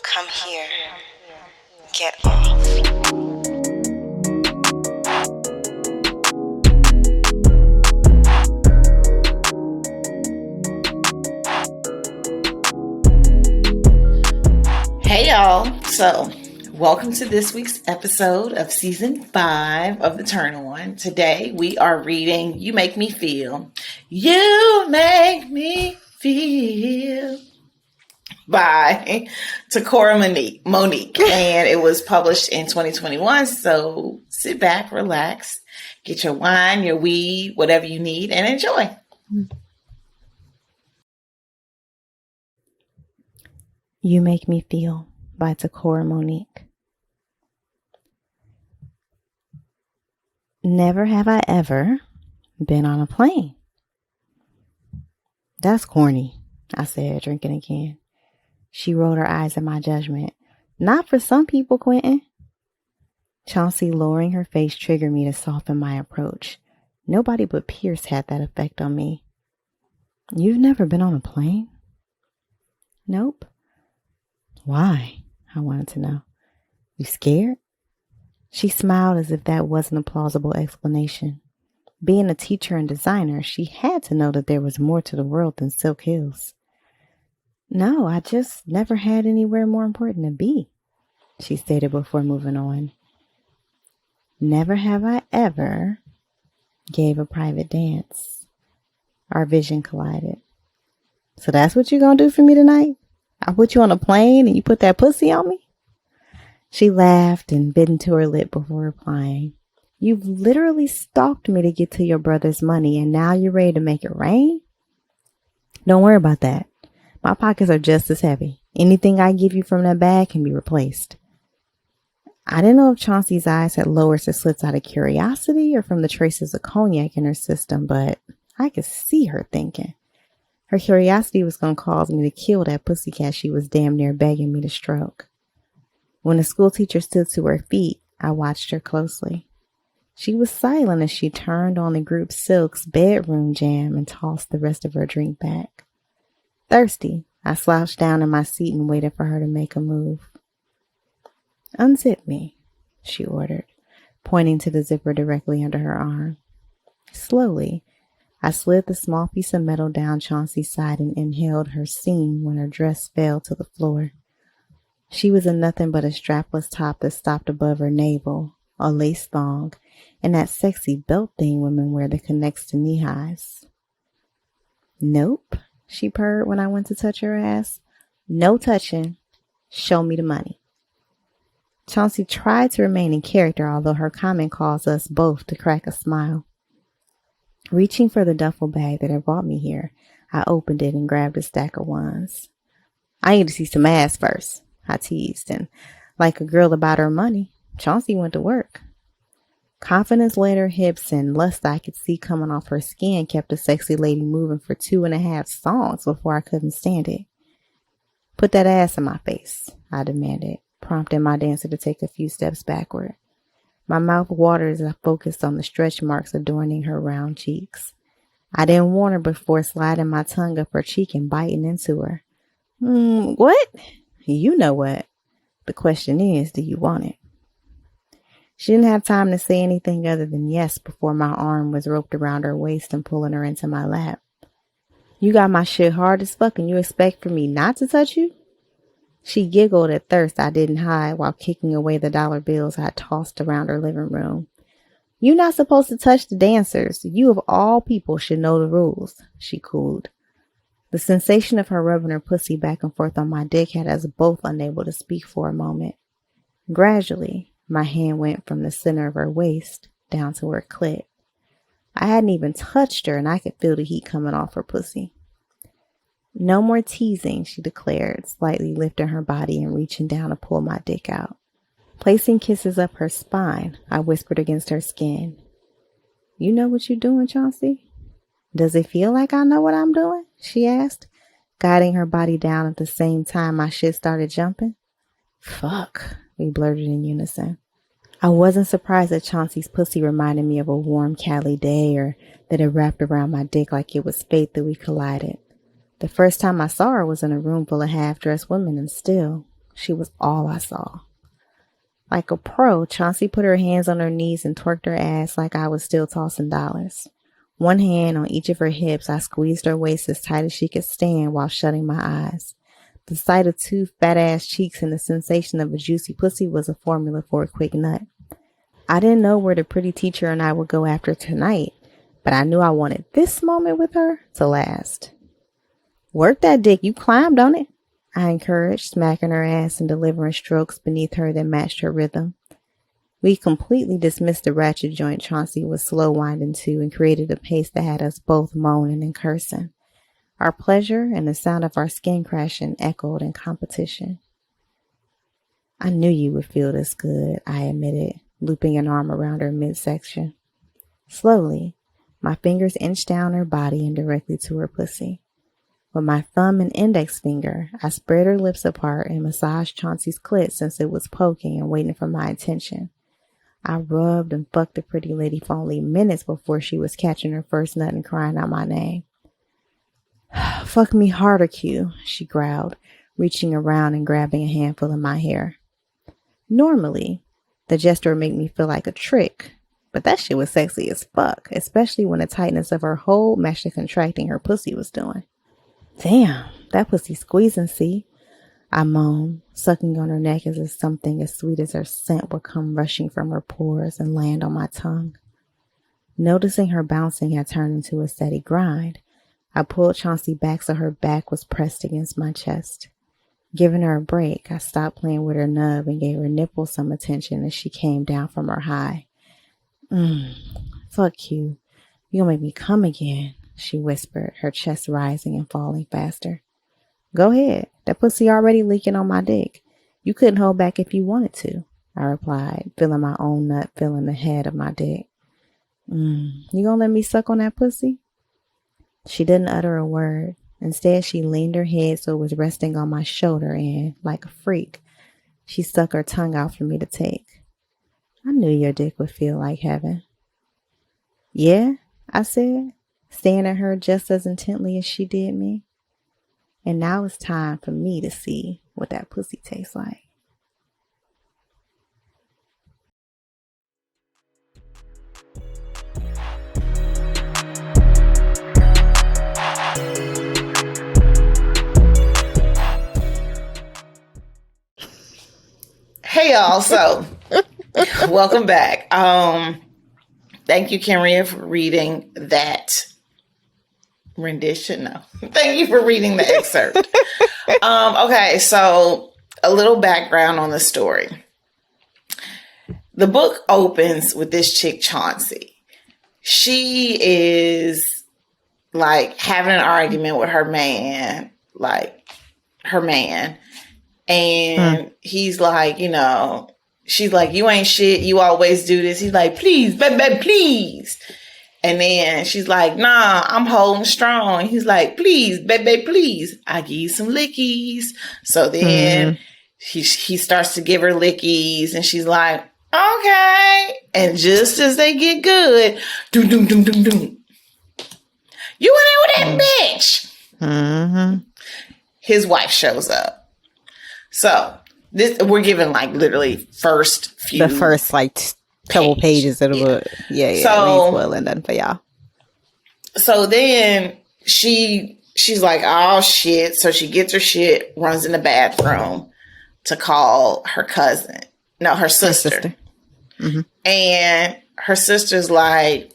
Come here. Get off. Hey y'all, so welcome to this week's episode of season 5 of the Turn On. Today we are reading You Make Me Feel. You Make Me Feel by Tucora Monique. And it was published in 2021, so sit back, relax, get your wine, your weed, whatever you need, and enjoy. You Make Me Feel by Tucora Monique. Never have I ever been on a plane. That's corny, I said, drinking again. She rolled her eyes at my judgment. Not for some people, Quentin. Chauncey lowering her face triggered me to soften my approach. Nobody but Pierce had that effect on me. You've never been on a plane? Nope. Why? I wanted to know. You scared? She smiled as if that wasn't a plausible explanation. Being a teacher and designer, she had to know that there was more to the world than Silk Hills. No, I just never had anywhere more important to be, she stated before moving on. Never have I ever gave a private dance. Our vision collided. So that's what you're going to do for me tonight? I put you on a plane and you put that pussy on me? She laughed and bit into her lip before replying. You've literally stalked me to get to your brother's money and now you're ready to make it rain? Don't worry about that. My pockets are just as heavy. Anything I give you from that bag can be replaced. I didn't know if Chauncey's eyes had lowered her slits out of curiosity or from the traces of cognac in her system, but I could see her thinking. Her curiosity was going to cause me to kill that pussycat she was damn near begging me to stroke. When the schoolteacher stood to her feet, I watched her closely. She was silent as she turned on the group Silk's bedroom jam and tossed the rest of her drink back. Thirsty, I slouched down in my seat and waited for her to make a move. Unzip me, she ordered, pointing to the zipper directly under her arm. Slowly, I slid the small piece of metal down Chauncey's side and inhaled her seam when her dress fell to the floor. She was in nothing but a strapless top that stopped above her navel, a lace thong, and that sexy belt thing women wear that connects to knee highs. Nope, she purred when I went to touch her ass. No touching. Show me the money. Chauncey tried to remain in character, although her comment caused us both to crack a smile. Reaching for the duffel bag that had brought me here, I opened it and grabbed a stack of ones. I need to see some ass first, I teased, and like a girl about her money, Chauncey went to work. Confidence led her hips and lust I could see coming off her skin kept the sexy lady moving for 2.5 songs before I couldn't stand it. Put that ass in my face, I demanded, prompting my dancer to take a few steps backward. My mouth watered as I focused on the stretch marks adorning her round cheeks. I didn't warn her before sliding my tongue up her cheek and biting into her. What? You know what. The question is, do you want it? She didn't have time to say anything other than yes before my arm was roped around her waist and pulling her into my lap. You got my shit hard as fuck and you expect for me not to touch you? She giggled at thirst I didn't hide while kicking away the dollar bills I tossed around her living room. You're not supposed to touch the dancers. You of all people should know the rules, she cooed. The sensation of her rubbing her pussy back and forth on my dick had us both unable to speak for a moment. Gradually, my hand went from the center of her waist down to her clit. I hadn't even touched her and I could feel the heat coming off her pussy. No more teasing, she declared, slightly lifting her body and reaching down to pull my dick out. Placing kisses up her spine, I whispered against her skin. You know what you're doing, Chauncey? Does it feel like I know what I'm doing? She asked, guiding her body down at the same time my shit started jumping. Fuck, we blurted in unison. I wasn't surprised that Chauncey's pussy reminded me of a warm Cali day or that it wrapped around my dick like it was fate that we collided. The first time I saw her was in a room full of half-dressed women and still, She was all I saw. Like a pro, Chauncey put her hands on her knees and twerked her ass like I was still tossing dollars. One hand on each of her hips, I squeezed her waist as tight as she could stand while shutting my eyes. The sight of two fat-ass cheeks and the sensation of a juicy pussy was a formula for a quick nut. I didn't know where the pretty teacher and I would go after tonight, but I knew I wanted this moment with her to last. Work that dick, you climbed on it, I encouraged, smacking her ass and delivering strokes beneath her that matched her rhythm. We completely dismissed the ratchet joint Chauncey was slow winding to and created a pace that had us both moaning and cursing. Our pleasure and the sound of our skin crashing echoed in competition. I knew you would feel this good, I admitted, looping an arm around her midsection. Slowly, my fingers inched down her body and directly to her pussy. With my thumb and index finger, I spread her lips apart and massaged Chauncey's clit since it was poking and waiting for my attention. I rubbed and fucked the pretty lady for only minutes before she was catching her first nut and crying out my name. Fuck me harder, Q, she growled, reaching around and grabbing a handful of my hair. Normally, the gesture would make me feel like a trick, but that shit was sexy as fuck, especially when the tightness of her hold matched the contracting her pussy was doing. Damn, that pussy squeezing, see? I moaned, sucking on her neck as if something as sweet as her scent would come rushing from her pores and land on my tongue. Noticing her bouncing had turned into a steady grind, I pulled Chauncey back so her back was pressed against my chest. Giving her a break, I stopped playing with her nub and gave her nipples some attention as she came down from her high. Fuck you. You gonna make me come again, she whispered, her chest rising and falling faster. Go ahead. That pussy already leaking on my dick. You couldn't hold back if you wanted to, I replied, feeling my own nut filling the head of my dick. You gonna let me suck on that pussy? She didn't utter a word. Instead, she leaned her head so it was resting on my shoulder and, like a freak, she stuck her tongue out for me to take. I knew your dick would feel like heaven. Yeah, I said, staring at her just as intently as she did me. And now it's time for me to see what that pussy tastes like. Hey y'all, so welcome back. Thank you, Kenrya, for reading that rendition. No, thank you for reading the excerpt. Okay, so a little background on the story. The book opens with this chick, Chauncey. She is like having an argument with her man, and he's like, you know, she's like, you ain't shit. You always do this. He's like, please, baby, please. And then she's like, nah, I'm holding strong. He's like, please, baby, please. I give you some lickies. So then he starts to give her lickies and she's like, okay. And just as they get good, doom, doom, doom, doom, doom. You in there with that bitch. Mm-hmm. His wife shows up. So this we're given like literally the first like couple pages of the book. Yeah. So we ain't spoiling nothing for y'all. So then she's like, oh shit. So she gets her shit, runs in the bathroom to call her cousin. No, her sister. Mm-hmm. And her sister's like,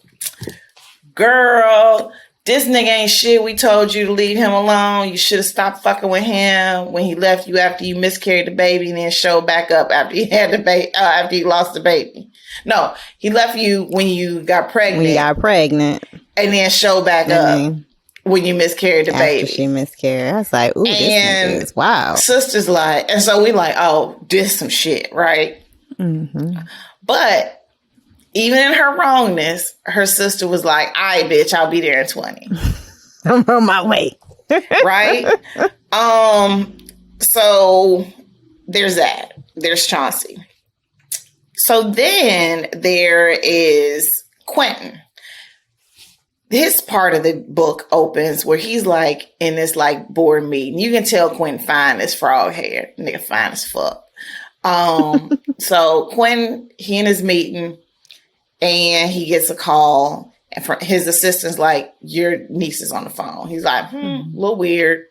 girl, this nigga ain't shit. We told you to leave him alone. You should have stopped fucking with him when he left you after you miscarried the baby and then showed back up after you had the baby, after you lost the baby. No, he left you when you got pregnant. And then showed back up when you miscarried the baby. After she miscarried. I was like, ooh, this nigga is wild. Sister's like, and so we like, oh, this some shit, right? Mm-hmm. But even in her wrongness, her sister was like, all right, bitch, I'll be there in 20. I'm on my way. Right? So there's that. There's Chauncey. So then there is Quentin. his part of the book opens where he's like in this like board meeting. You can tell Quinn fine as frog hair. Nigga fine as fuck. So Quinn, he in his meeting and he gets a call and his assistant's like, your niece is on the phone. He's like, a little weird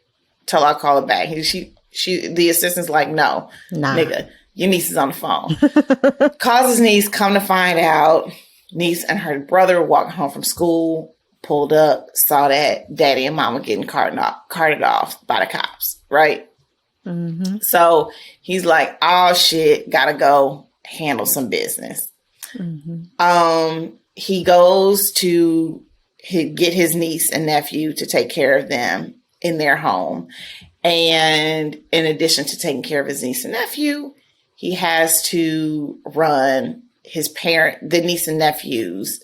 till I call her back. The assistant's like, no, nigga, your niece is on the phone. Calls his niece, come to find out, niece and her brother walking home from school, pulled up, saw that daddy and mama getting carted off by the cops, right? Mm-hmm. So he's like, oh shit, gotta go handle some business. Mm-hmm. He goes to get his niece and nephew to take care of them in their home. And in addition to taking care of his niece and nephew, he has to run the niece and nephew's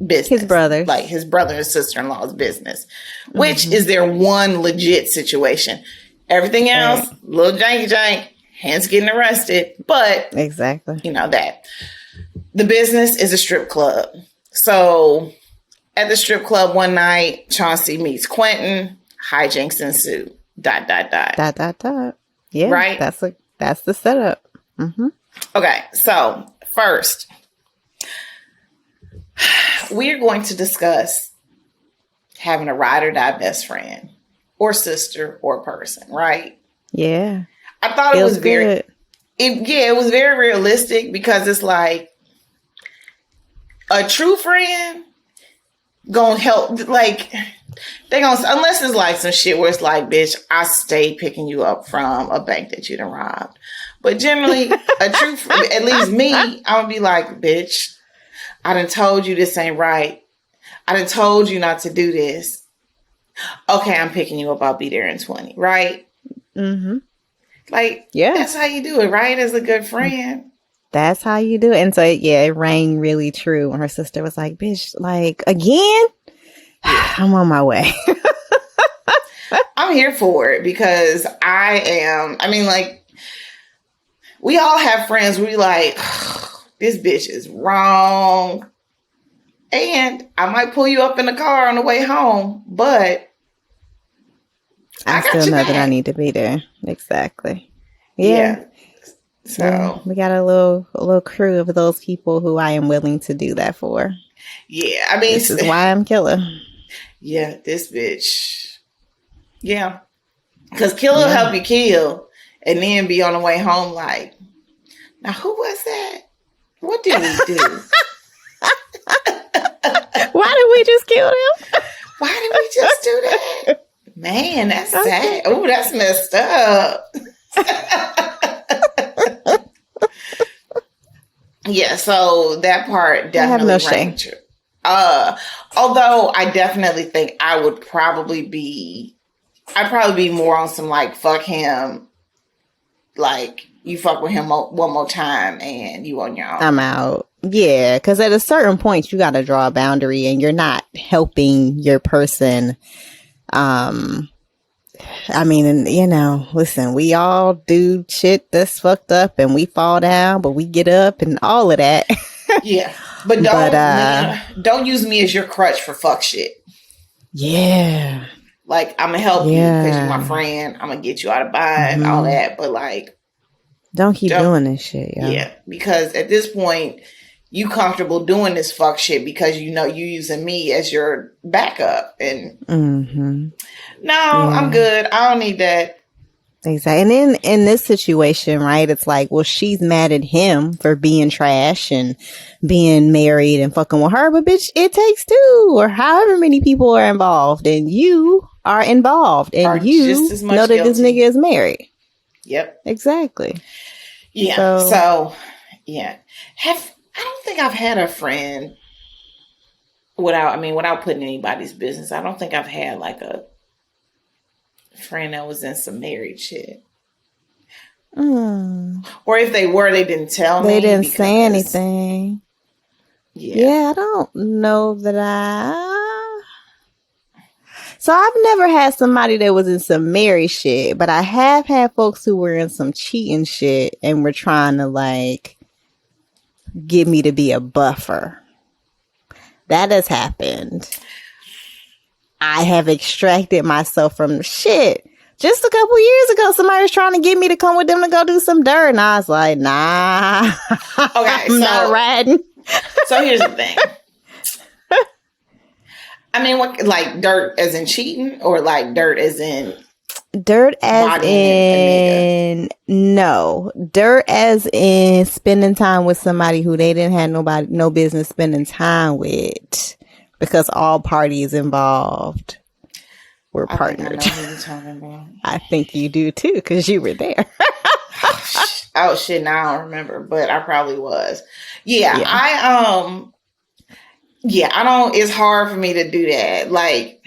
business. His brothers. Like his brother and sister-in-law's business, which is their one legit situation. Everything else, little janky jank, hence getting arrested. But exactly, you know that. The business is a strip club. So at the strip club one night, Chauncey meets Quentin. Hijinks ensue. ... Yeah, right. That's the setup. Mm-hmm. Okay, so first, we're going to discuss having a ride or die best friend, or sister, or person. Right? Yeah. I thought it was very. It was very realistic because it's like a true friend gonna help. Like, they gonna, unless it's like some shit where it's like, bitch, I stayed picking you up from a bank that you done robbed. But generally, a true friend, at least me, I'm gonna be like, bitch, I done told you this ain't right. I done told you not to do this. Okay, I'm picking you up. I'll be there in 20, right? Mm-hmm. Like, yeah, that's how you do it, right? As a good friend. That's how you do it. And so, yeah, it rang really true when her sister was like, bitch, like, again? I'm on my way. I'm here for it because we all have friends where we like, this bitch is wrong. And I might pull you up in the car on the way home, but I still know that I need to be there. Exactly. Yeah. So we got a little crew of those people who I am willing to do that for. Yeah. I mean, this is why I'm Killer. Yeah, this bitch. Yeah. Because Killer will help you kill and then be on the way home like, now who was that? What did we do? Why did we just kill him? Why did we just do that? Man, that's sad. Oh, that's messed up. Yeah, so that part definitely rang true. Although I definitely think I'd probably be more on some like, fuck him, like you fuck with him one more time and you on your own. I'm out. Yeah, because at a certain point you got to draw a boundary and you're not helping your person. I mean, you know, listen, we all do shit that's fucked up and we fall down, but we get up and all of that. Yeah. But don't use me as your crutch for fuck shit. Yeah. Like, I'm going to help you because you're my friend. I'm going to get you out of bind, all that. But like, don't keep doing this shit, yo. Yeah. Because at this point, you comfortable doing this fuck shit because you know you using me as your backup. And I'm good. I don't need that. Exactly. And then in this situation, right, it's like, well, she's mad at him for being trash and being married and fucking with her. But bitch, it takes two or however many people are involved and you are involved and you know that this nigga is married. Yep. Exactly. Yeah. So yeah. I don't think I've had a friend without putting anybody's business. I don't think I've had like a friend that was in some married shit. Or if they were, they didn't tell me. They didn't say anything. Yeah, I don't know that So I've never had somebody that was in some married shit, but I have had folks who were in some cheating shit and were trying to like get me to be a buffer. That has happened. I have extracted myself from the shit. Just a couple years ago, somebody was trying to get me to come with them to go do some dirt. And I was like, nah. Okay, I'm not riding. So here's the thing. I mean, what, like dirt as in cheating, or like dirt as in dirt as in no, dirt as in spending time with somebody who they didn't have no business spending time with, because all parties involved were partnered. I know who you're talking about. I think you do too, because you were there. Oh shit! Now I don't remember, but I probably was. Yeah. I don't. It's hard for me to do that. Like,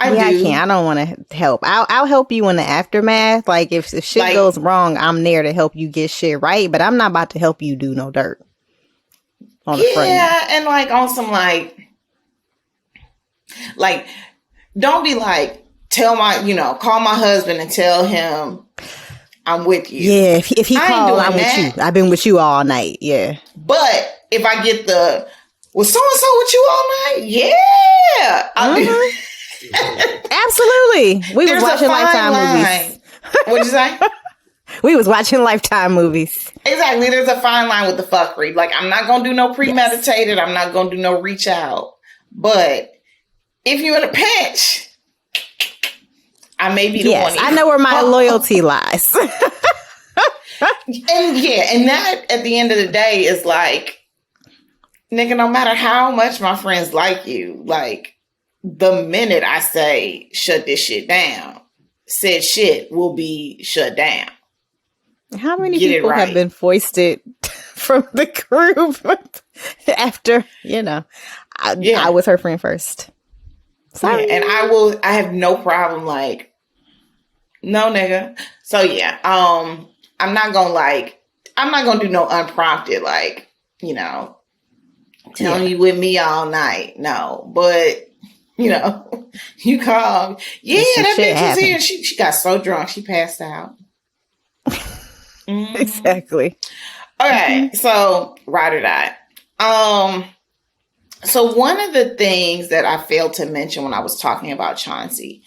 I can't. I don't want to help. I'll help you in the aftermath. Like, if shit goes wrong, I'm there to help you get shit right. But I'm not about to help you do no dirt. On the front end. And like on some like, don't be like, call my husband and tell him I'm with you. Yeah, if he calls, I'm with you. I've been with you all night. Yeah. But if I get was so-and-so with you all night? Yeah. Absolutely. We was watching Lifetime movies. What'd you say? We was watching Lifetime movies. Exactly. There's a fine line with the fuckery. Like, I'm not going to do no premeditated. Yes. I'm not going to do no reach out. But if you're in a pinch, I may be the one. I know where my loyalty lies. And that at the end of the day is like, nigga, no matter how much my friends like you, like, the minute I say shut this shit down, said shit will be shut down. How many people have been foisted from the group after, I was her friend first. Sorry. Yeah, and I have no problem, like, no nigga. So yeah, I'm not gonna do no unprompted, like, telling you with me all night. No, but you call. Yeah, that bitch was here. She got so drunk she passed out. Exactly. Okay, so ride or die. So one of the things that I failed to mention when I was talking about Chauncey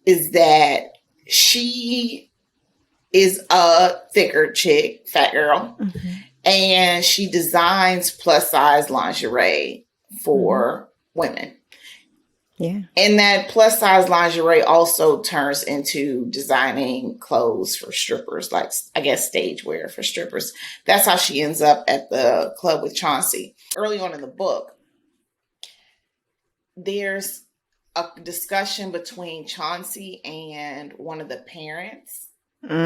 is that she is a thicker chick, fat girl, and she designs plus size lingerie for women. Yeah. And that plus size lingerie also turns into designing clothes for strippers, like, I guess, stage wear for strippers. That's how she ends up at the club with Chauncey. Early on in the book, there's a discussion between Chauncey and one of the parents. All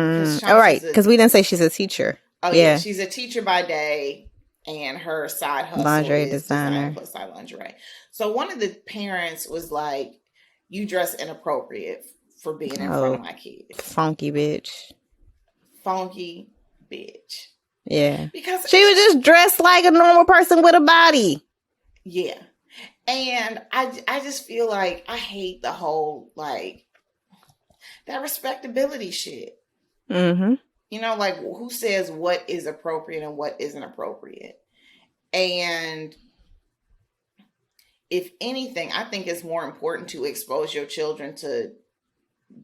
right, because we didn't say she's a teacher. Oh, yeah. She's a teacher by day, and her side hustle lingerie is designer. Plus size lingerie. So one of the parents was like, you dress inappropriate for being in front of my kids. Funky bitch. Yeah. Because she was just dressed like a normal person with a body. Yeah. And I just feel like I hate the whole, like, that respectability shit. Mm-hmm. Like, who says what is appropriate and what isn't appropriate? And if anything, I think it's more important to expose your children to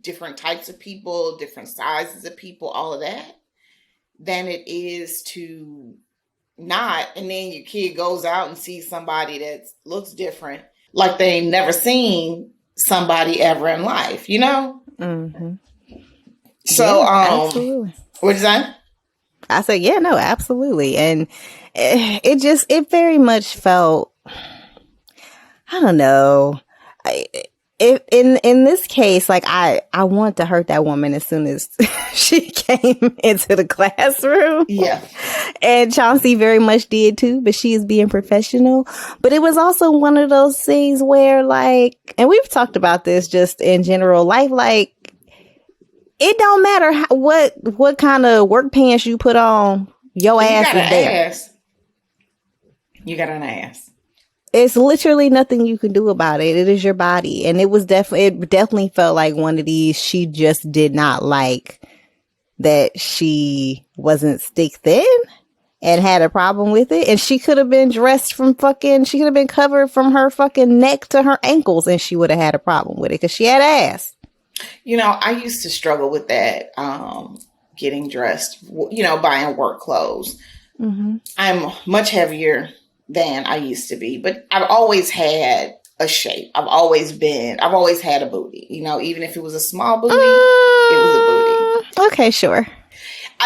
different types of people, different sizes of people, all of that, than it is to not. And then your kid goes out and sees somebody that looks different, like they ain't never seen somebody ever in life, Mm-hmm. So, absolutely. What'd you say? I said, yeah, no, absolutely. And it very much felt, I don't know. In this case, like, I want to hurt that woman as soon as she came into the classroom. Yeah. And Chauncey very much did too, but she is being professional. But it was also one of those things where, like, and we've talked about this just in general, life, like, it don't matter what kind of work pants you put on, your ass is there. You got an ass. It's literally nothing you can do about it. It is your body. And it definitely felt like one of these, she just did not like that she wasn't stick thin. and had a problem with it. And she could have been dressed from she could have been covered from her fucking neck to her ankles, and she would have had a problem with it because she had ass. You know, I used to struggle with that, getting dressed, you know, buying work clothes. Mm-hmm. I'm much heavier than I used to be, but I've always had a shape. I've always had a booty, you know, even if it was a small booty, it was a booty. Okay, sure.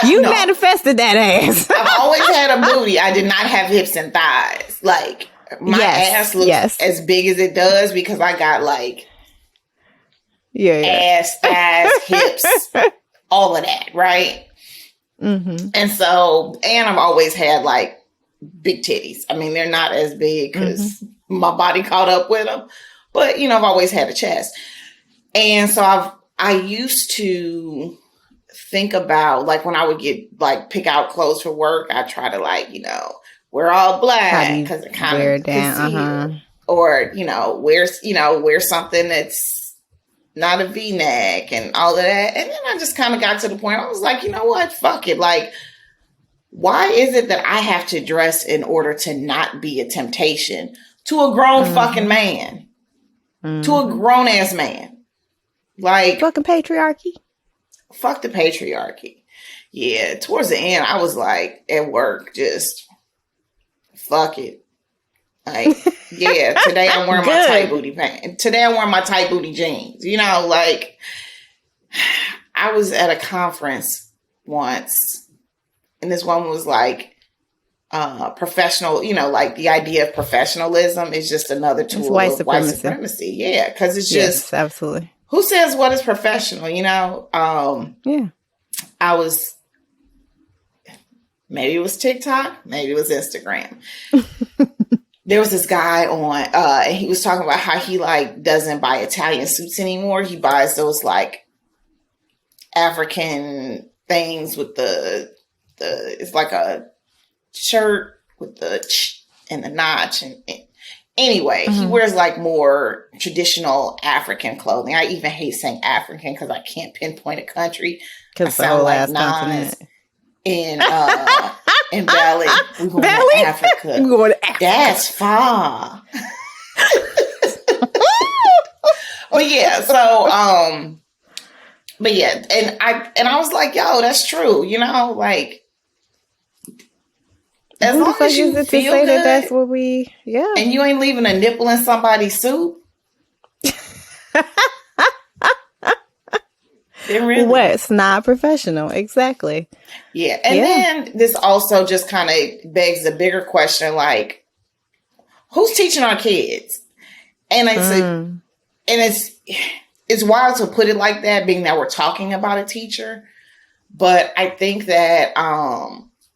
You manifested that ass. I've always had a booty. I did not have hips and thighs. Like, my ass looks as big as it does because I got like ass, thighs, hips, all of that, right? Mm-hmm. And so, and I've always had like big titties. I mean, they're not as big because my body caught up with them, but you know, I've always had a chest. And so I used to think about, like, when I would get like pick out clothes for work, I try to, like, you know, wear all black because it kind of conceal, or you know, wear something that's not a V-neck and all of that. And then I just kind of got to the point I was like, you know what, fuck it. Like, why is it that I have to dress in order to not be a temptation to a grown fucking man, to a grown ass man? Like, fucking patriarchy. Fuck the patriarchy. Yeah, towards the end, I was like, at work, just fuck it. Like, yeah, today I'm wearing my tight booty pants. Today I'm wearing my tight booty jeans. You know, like, I was at a conference once, and this woman was like, professional, you know, like the idea of professionalism is just another tool of white supremacy. Yeah, because it's just absolutely. Who says what is professional? You know, maybe it was TikTok, maybe it was Instagram. There was this guy on, and he was talking about how he like doesn't buy Italian suits anymore. He buys those like African things with the it's like a shirt with the and the notch and anyway, he wears like more traditional African clothing. I even hate saying African because I can't pinpoint a country. Because I sound like Nas in Belly. We're going to Africa. We're going to Africa. That's far. But yeah, so but yeah, and I was like, yo, that's true. You know, like, as long as you feel good, that's what we, and you ain't leaving a nipple in somebody's soup. Really, what's not professional? Exactly. Yeah, and then this also just kind of begs a bigger question, like, who's teaching our kids? And it's wild to put it like that, being that we're talking about a teacher. But I think that,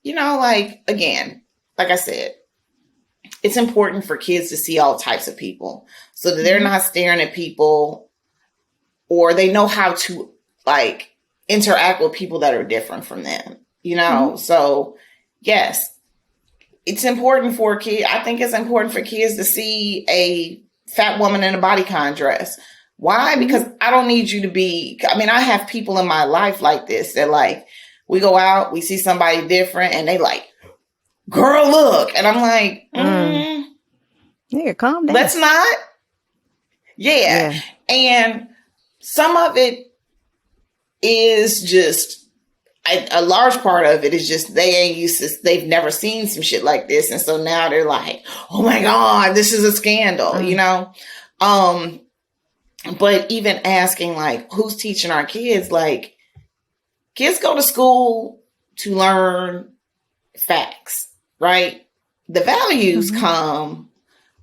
you know, like, again, like I said, it's important for kids to see all types of people so that they're not staring at people, or they know how to, like, interact with people that are different from them, you know? So, yes, it's important for kids. I think it's important for kids to see a fat woman in a bodycon dress. Why? Because I don't need you to be, I mean, I have people in my life like this that, like, we go out, we see somebody different, and they like, girl, look. And I'm like, nigga, calm down. Let's not. Yeah. And some of it is just, a large part of it is just they ain't used to, they've never seen some shit like this. And so now they're like, oh my God, this is a scandal, you know? But even asking, like, who's teaching our kids? Like, kids go to school to learn facts, right? The values come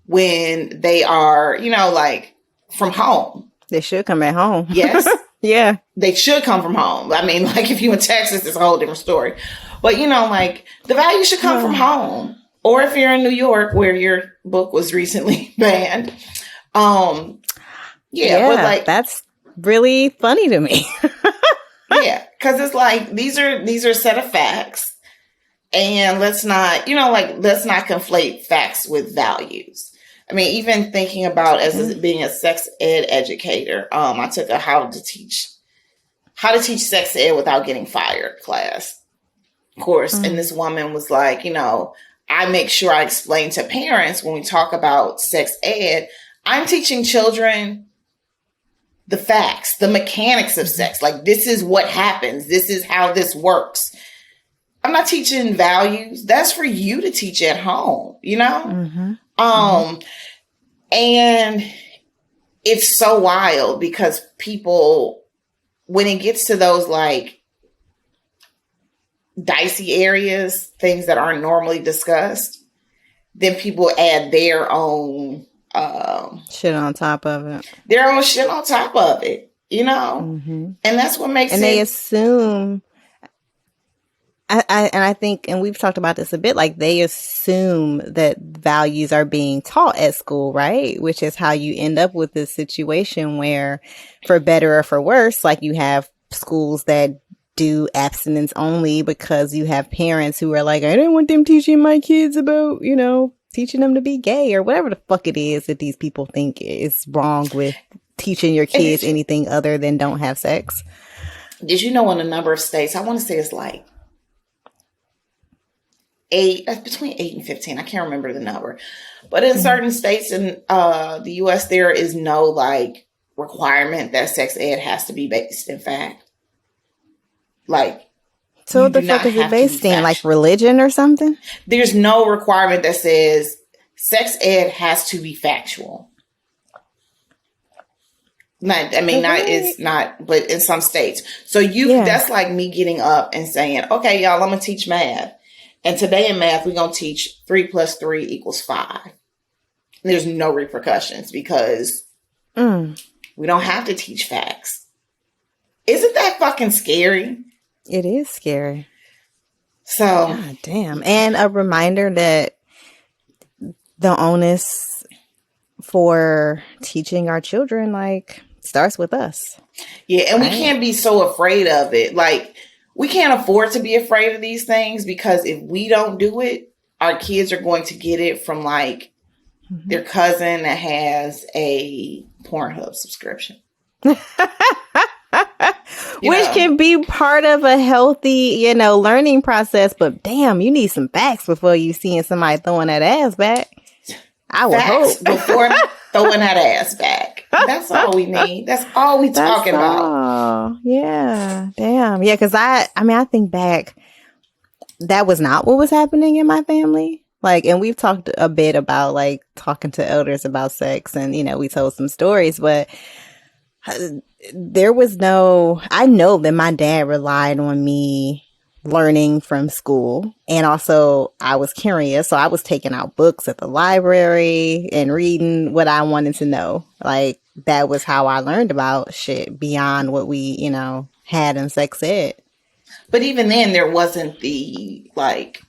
when they are, you know, like, from home. They should come at home. Yes. Yeah. They should come from home. I mean, like, if you in Texas, it's a whole different story. But, you know, like, the values should come from home. Or if you're in New York, where your book was recently banned. Yeah, but, like, that's really funny to me. Yeah, because it's like, these are a set of facts. And let's not, you know, like, let's not conflate facts with values. I mean, even thinking about being a sex ed educator, I took a how to teach sex ed without getting fired class. course. And this woman was like, I make sure I explain to parents when we talk about sex ed, I'm teaching children the facts, the mechanics of sex. Like, this is what happens. This is how this works. I'm not teaching values. That's for you to teach at home, And it's so wild because people, when it gets to those like dicey areas, things that aren't normally discussed, then people add their own shit on top of it. Their own shit on top of it, And that's what makes they assume. I think, and we've talked about this a bit, like they assume that values are being taught at school, right? Which is how you end up with this situation where, for better or for worse, like you have schools that do abstinence only because you have parents who are like, I don't want them teaching my kids about, teaching them to be gay or whatever the fuck it is that these people think is wrong with teaching your kids anything other than don't have sex. Did you know in a number of states, I want to say it's like 8, between 8 and 15. I can't remember the number. But in certain states in the U.S., there is no like requirement that sex ed has to be based in fact. Like, so what the fuck is it based in? Like religion or something? There's no requirement that says sex ed has to be factual. It's not, but in some states. So that's like me getting up and saying, okay, y'all, I'm going to teach math. And today in math, we're going to teach 3 + 3 = 5. And there's no repercussions because we don't have to teach facts. Isn't that fucking scary? It is scary. So, God damn. And a reminder that the onus for teaching our children, like, starts with us. Yeah, and we can't be so afraid of it. Like, we can't afford to be afraid of these things because if we don't do it, our kids are going to get it from, like, their cousin that has a Pornhub subscription. Which can be part of a healthy, learning process. But damn, you need some facts before you seeing somebody throwing that ass back. I would hope. Before throwing that ass back. That's all we need. That's all we talking about. Yeah. Damn. Yeah. Cause I think back, that was not what was happening in my family. Like, and we've talked a bit about like talking to elders about sex and, we told some stories, but there was I know that my dad relied on me learning from school. And also I was curious. So I was taking out books at the library and reading what I wanted to know. Like that was how I learned about shit beyond what we, had in sex ed. But even then there wasn't the like,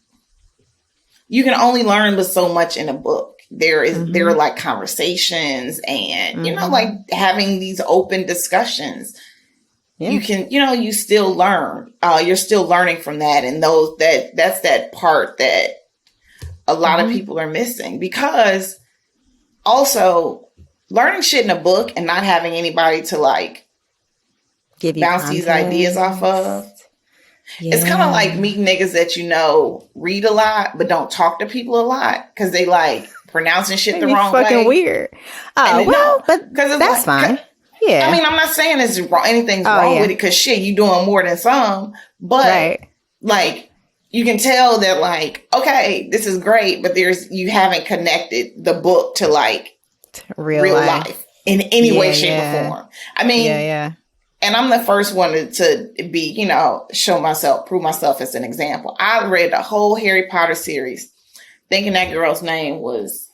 you can only learn but so much in a book. There are like conversations and, like having these open discussions. Yeah. You can, you still learn. You're still learning from that. And that's that part that a lot of people are missing because also learning shit in a book and not having anybody to like give you bounce context. These ideas off of. Yeah. It's kind of like meeting niggas that, read a lot, but don't talk to people a lot because they like pronouncing shit the wrong way. Fucking weird. Oh, well, but that's fine. Yeah. I mean, I'm not saying anything's wrong with it because shit, you doing more than some, but like you can tell that like, okay, this is great, but you haven't connected the book to like real life in any way, shape or form. I mean, and I'm the first one to be, prove myself as an example. I read the whole Harry Potter series thinking that girl's name was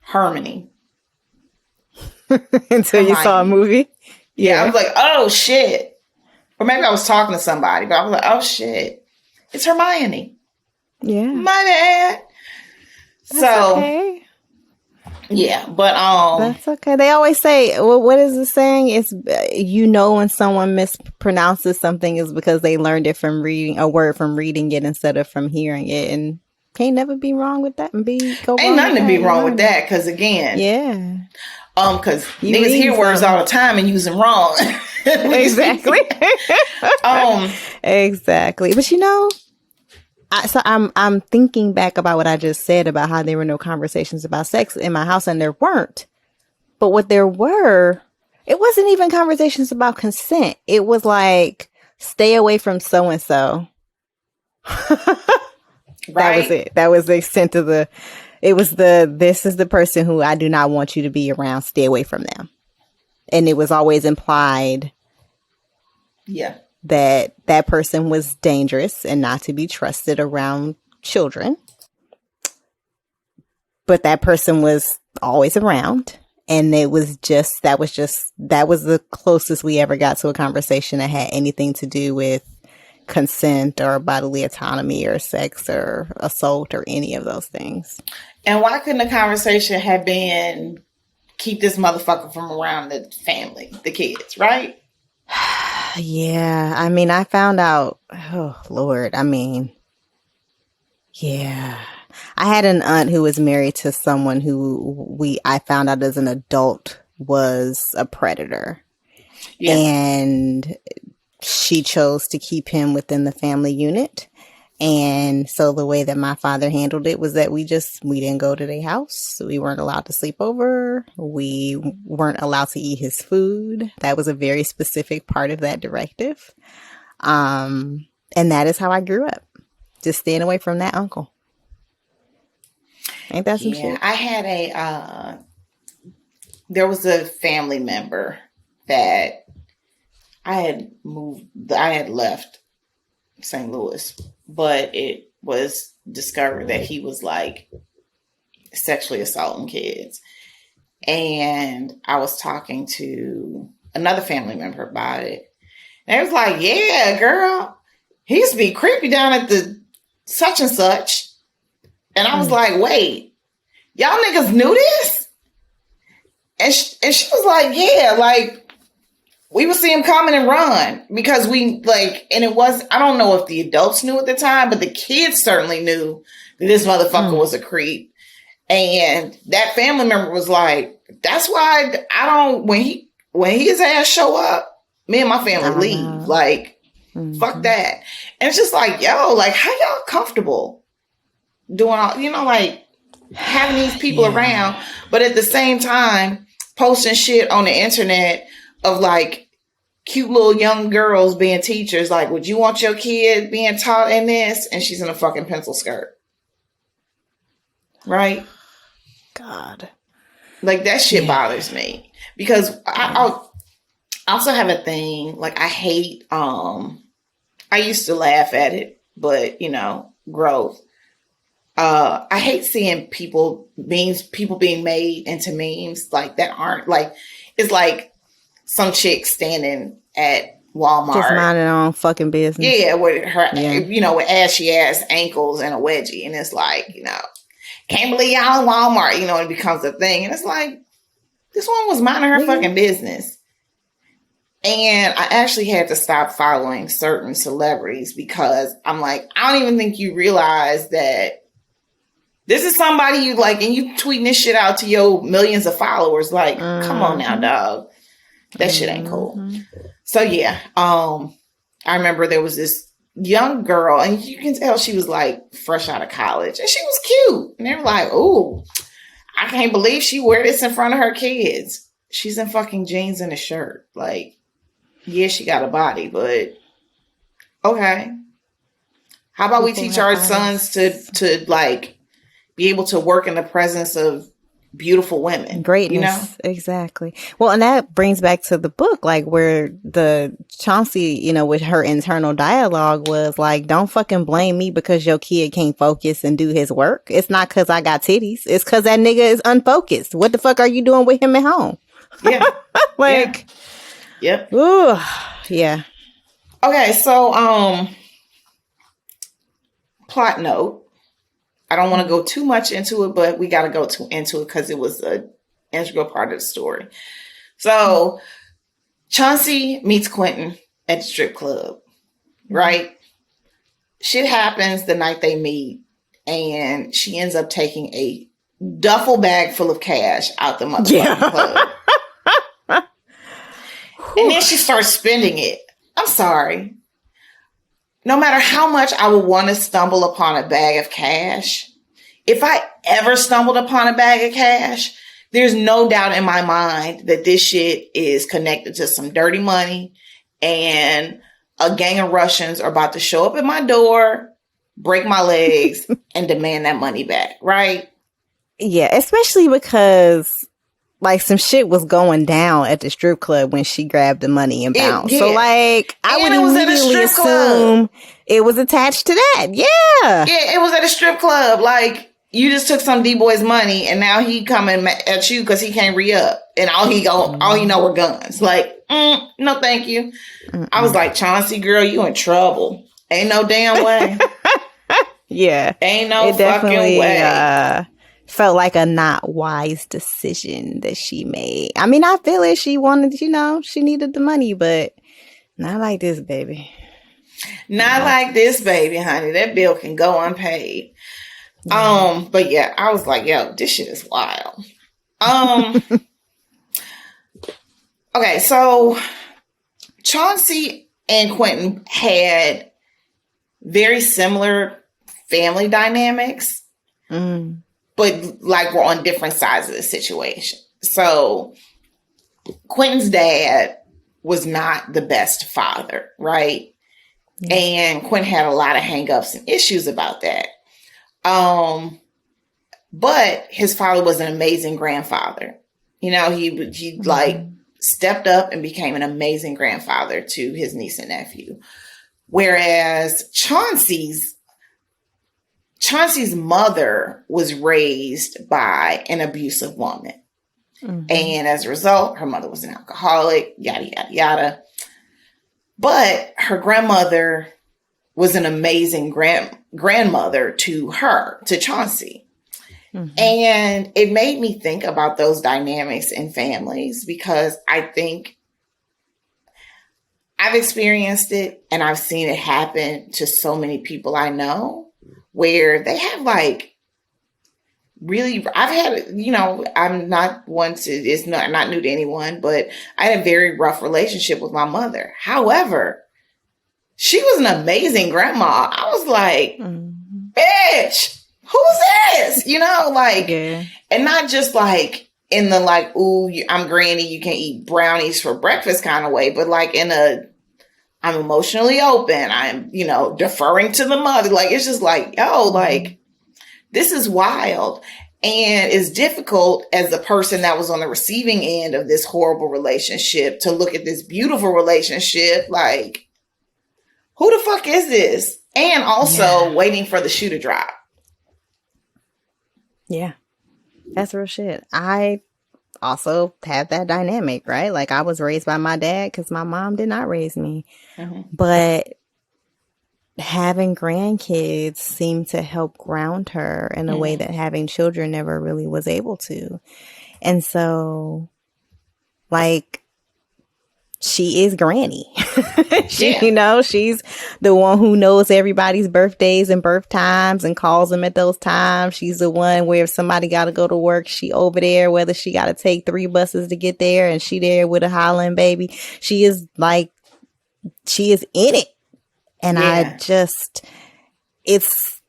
Hermione. Until you saw a movie? Yeah, I was like, oh shit. Or maybe I was talking to somebody, but I was like, oh shit. It's Hermione. Yeah. My bad. That's okay. Yeah, but that's okay. They always say, well, what is the saying? It's when someone mispronounces something is because they learned it from reading a word from reading it instead of from hearing it, and can't never be wrong with that. Ain't nothing to be wrong with that because again, because niggas hear words all the time and use them wrong. Exactly. um, Exactly. But I'm thinking back about what I just said about how there were no conversations about sex in my house, and there weren't. But what there were, it wasn't even conversations about consent. It was like, stay away from so and so. That was it. That was the extent of this is the person who I do not want you to be around. Stay away from them. And it was always implied that that person was dangerous and not to be trusted around children. But that person was always around. And that was the closest we ever got to a conversation that had anything to do with consent or bodily autonomy or sex or assault or any of those things. And why couldn't the conversation have been, keep this motherfucker from around the family, the kids, right? Yeah. I mean, I found out, oh Lord, I mean, yeah. I had an aunt who was married to someone who I found out as an adult was a predator. Yeah. And she chose to keep him within the family unit. And so the way that my father handled it was that we didn't go to their house. We weren't allowed to sleep over. We weren't allowed to eat his food. That was a very specific part of that directive. And that is how I grew up. Just staying away from that uncle. Ain't that some shit? I had there was a family member that I had left St. Louis, but it was discovered that he was like sexually assaulting kids. And I was talking to another family member about it. And it was like, yeah, girl, he used to be creepy down at the such and such. And I was like, wait, y'all niggas knew this? And she was like, yeah, like, we would see him coming and run because we like, and it was, I don't know if the adults knew at the time, but the kids certainly knew that this motherfucker was a creep. And that family member was like, that's why I don't, when his ass show up, me and my family leave. Like, fuck that. And it's just like, yo, like, how y'all comfortable doing all, like having these people around, but at the same time posting shit on the internet of like cute little young girls being teachers. Like, would you want your kid being taught in this? And she's in a fucking pencil skirt. Right? God. Like that shit bothers me because I also have a thing. Like I hate, I used to laugh at it, but growth. I hate seeing people being made into memes like that aren't like, it's like some chick standing at Walmart. Just minding her own fucking business. Yeah, with her, with ashy ass ankles and a wedgie. And it's like, can't believe y'all in Walmart, it becomes a thing. And it's like, this one was minding her fucking business. And I actually had to stop following certain celebrities because I'm like, I don't even think you realize that this is somebody you like, and you tweeting this shit out to your millions of followers. Like, come on now, dog. That shit ain't cool. So yeah, I remember there was this young girl, and you can tell she was like fresh out of college, and she was cute. And they were like, "Ooh, I can't believe she wear this in front of her kids." She's in fucking jeans and a shirt. Like, yeah, she got a body, but okay. How about we teach our sons to like be able to work in the presence of beautiful women, greatness, exactly. Well, and that brings back to the book, like where the Chauncey, with her internal dialogue was like, "Don't fucking blame me because your kid can't focus and do his work. It's not because I got titties. It's because that nigga is unfocused. What the fuck are you doing with him at home?" Yeah, like, yep. Ooh, yeah. Okay, so plot note. I don't want to go too much into it, but we got to go into it because it was an integral part of the story. So Chauncey meets Quentin at the strip club, right? Shit happens the night they meet, and she ends up taking a duffel bag full of cash out the motherfucking club. And then she starts spending it. I'm sorry. No matter how much I would want to stumble upon a bag of cash, if I ever stumbled upon a bag of cash, there's no doubt in my mind that this shit is connected to some dirty money, and a gang of Russians are about to show up at my door, break my legs, and demand that money back, right? Yeah, especially because like some shit was going down at the strip club when she grabbed the money and bounced. So like I would immediately assume it was attached to that. Yeah. Yeah, it was at a strip club. Like you just took some D-boy's money and now he coming at you because he can't re-up. And all he know were guns. Like, no thank you. I was like, Chauncey, girl, you in trouble. Ain't no damn way. Yeah. Ain't no fucking way. Felt like a not wise decision that she made. I mean, I feel it. She wanted, she needed the money, but not like this, baby. Not like this, baby, honey. That bill can go unpaid. But yeah, I was like, yo, this shit is wild. Okay, so Chauncey and Quentin had very similar family dynamics. But like we're on different sides of the situation. So Quentin's dad was not the best father, right? Yeah. And Quentin had a lot of hangups and issues about that. But his father was an amazing grandfather. He like stepped up and became an amazing grandfather to his niece and nephew. Whereas Chauncey's mother was raised by an abusive woman. And as a result, her mother was an alcoholic, yada, yada, yada. But her grandmother was an amazing grandmother to her, to Chauncey. And it made me think about those dynamics in families because I think I've experienced it and I've seen it happen to so many people I know. Where they have like really, I've had, I'm not one to, it's not new to anyone, but I had a very rough relationship with my mother. However, she was an amazing grandma. I was like, bitch, who's this? And not just like in the like, ooh, I'm granny, you can eat brownies for breakfast kind of way, but like in I'm emotionally open. I'm, deferring to the mother. Like, it's just like, yo, like, this is wild. And it's difficult as the person that was on the receiving end of this horrible relationship to look at this beautiful relationship. Like, who the fuck is this? And also waiting for the shoe to drop. Yeah. That's real shit. I also have that dynamic, right? Like I was raised by my dad because my mom did not raise me. But having grandkids seemed to help ground her in a way that having children never really was able to. And so, like, she is granny. She's the one who knows everybody's birthdays and birth times and calls them at those times. She's the one where if somebody got to go to work, she over there, whether she got to take 3 buses to get there and she there with a hollering baby. She is in it. And I just, it's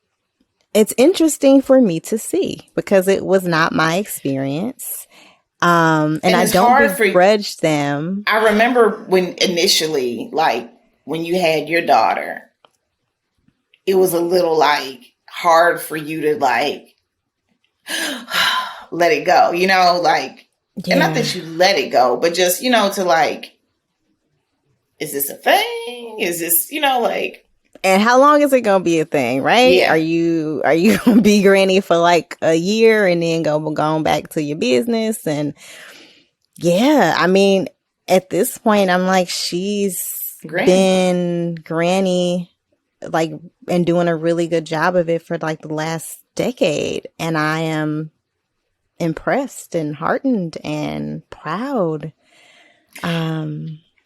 interesting for me to see because it was not my experience. And I don't begrudge them. I remember when initially, like when you had your daughter, it was a little like hard for you to like let it go, and not that you let it go, but just, to like, is this a thing? Is this, like. And how long is it going to be a thing, right? Yeah. Are you going to be granny for like a year and then going back to your business? And yeah, I mean, at this point, I'm like, she's been granny, like, and doing a really good job of it for like the last decade. And I am impressed and heartened and proud.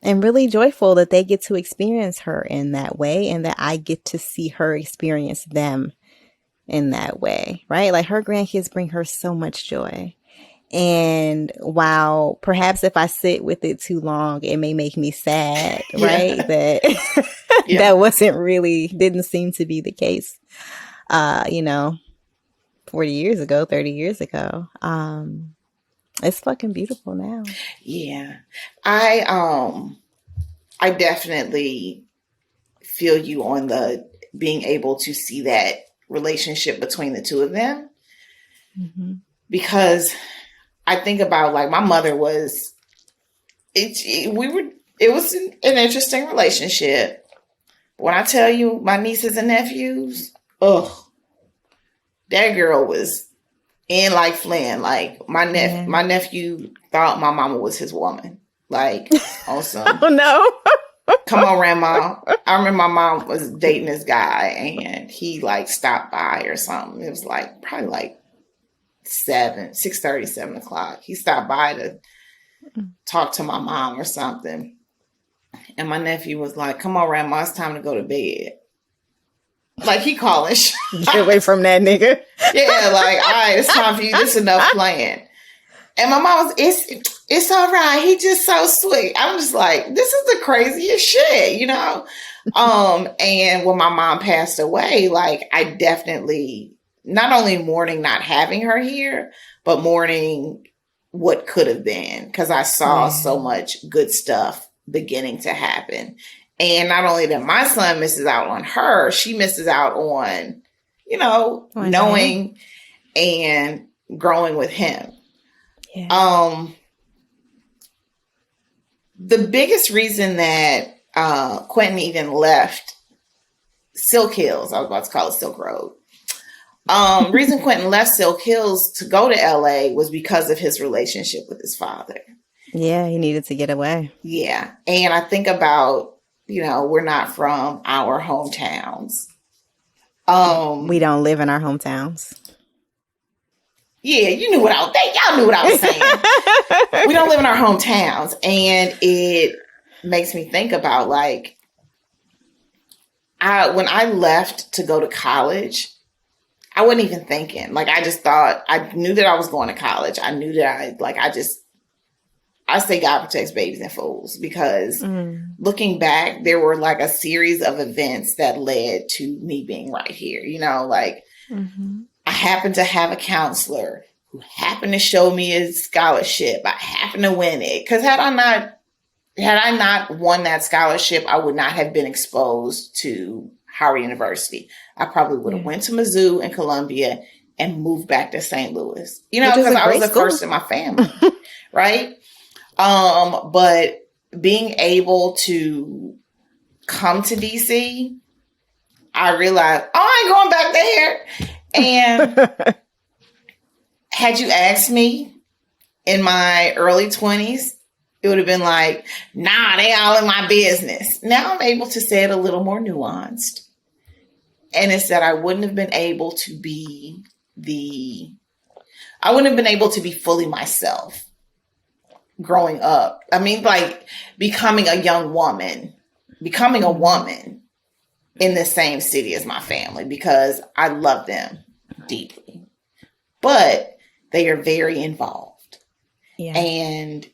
And really joyful that they get to experience her in that way and that I get to see her experience them in that way, right? Like her grandkids bring her so much joy. And while perhaps if I sit with it too long, it may make me sad, right? Yeah. That Yeah. that didn't seem to be the case, 40 years ago, 30 years ago. It's fucking beautiful now. Yeah. I definitely feel you on the being able to see that relationship between the two of them. Mm-hmm. Because I think about, like, my mother was, it was an interesting relationship. When I tell you my nieces and nephews, that girl was in like Flynn. Like my nephew thought my mama was his woman. Like on some, oh no. Come on, grandma. I remember my mom was dating this guy and he like stopped by or something. It was like probably like 6:30, 7 o'clock. He stopped by to talk to my mom or something. And my nephew was like, come on, grandma, it's time to go to bed. Like he calling. Get away from that nigga. Yeah, like, all right, it's time for you. This enough playing. And my mom was, it's all right. He just so sweet. I'm just like, this is the craziest shit, you know? And when my mom passed away, like I definitely not only mourning not having her here, but mourning what could have been, because I saw so much good stuff beginning to happen. And not only that my son misses out on her, she misses out on, knowing and growing with him. Yeah. The biggest reason that Quentin even left Silk Hills, I was about to call it Silk Road. Reason Quentin left Silk Hills to go to LA was because of his relationship with his father. Yeah, he needed to get away. Yeah. And I think about, we're not from our hometowns. We don't live in our hometowns. Yeah, y'all knew what I was saying. We don't live in our hometowns. And it makes me think about, like, when I left to go to college, I wasn't even thinking. Like, I just thought, I knew that I was going to college. I knew that I say God protects babies and fools, because looking back, there were like a series of events that led to me being right here. I happened to have a counselor who happened to show me a scholarship. I happened to win it. Because had I not won that scholarship, I would not have been exposed to Howard University. I probably would have went to Mizzou and Columbia and moved back to St. Louis. Because I was the first in my family, right? But being able to come to DC, I realized, I ain't going back there. And had you asked me in my early 20s, it would have been like, nah, they all in my business. Now I'm able to say it a little more nuanced. And it's that I wouldn't have been able to be fully myself growing up. I mean, like becoming a woman in the same city as my family, because I love them deeply, but they are very involved. Yeah. And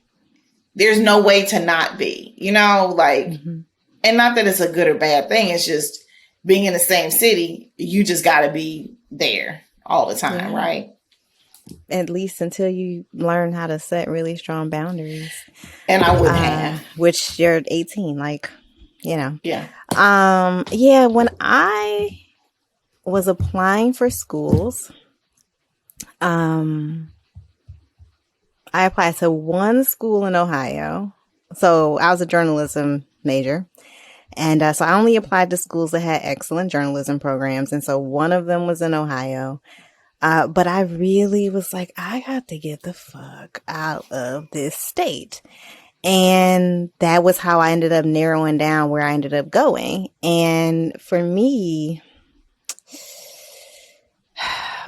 there's no way to not be, and not that it's a good or bad thing. It's just being in the same city, you just got to be there all the time, right? At least until you learn how to set really strong boundaries. And I wouldn't have. Which you're 18, Yeah. When I was applying for schools, I applied to one school in Ohio. So I was a journalism major. And so I only applied to schools that had excellent journalism programs. And so one of them was in Ohio. But I really was like, I got to get the fuck out of this state. And that was how I ended up narrowing down where I ended up going. And for me,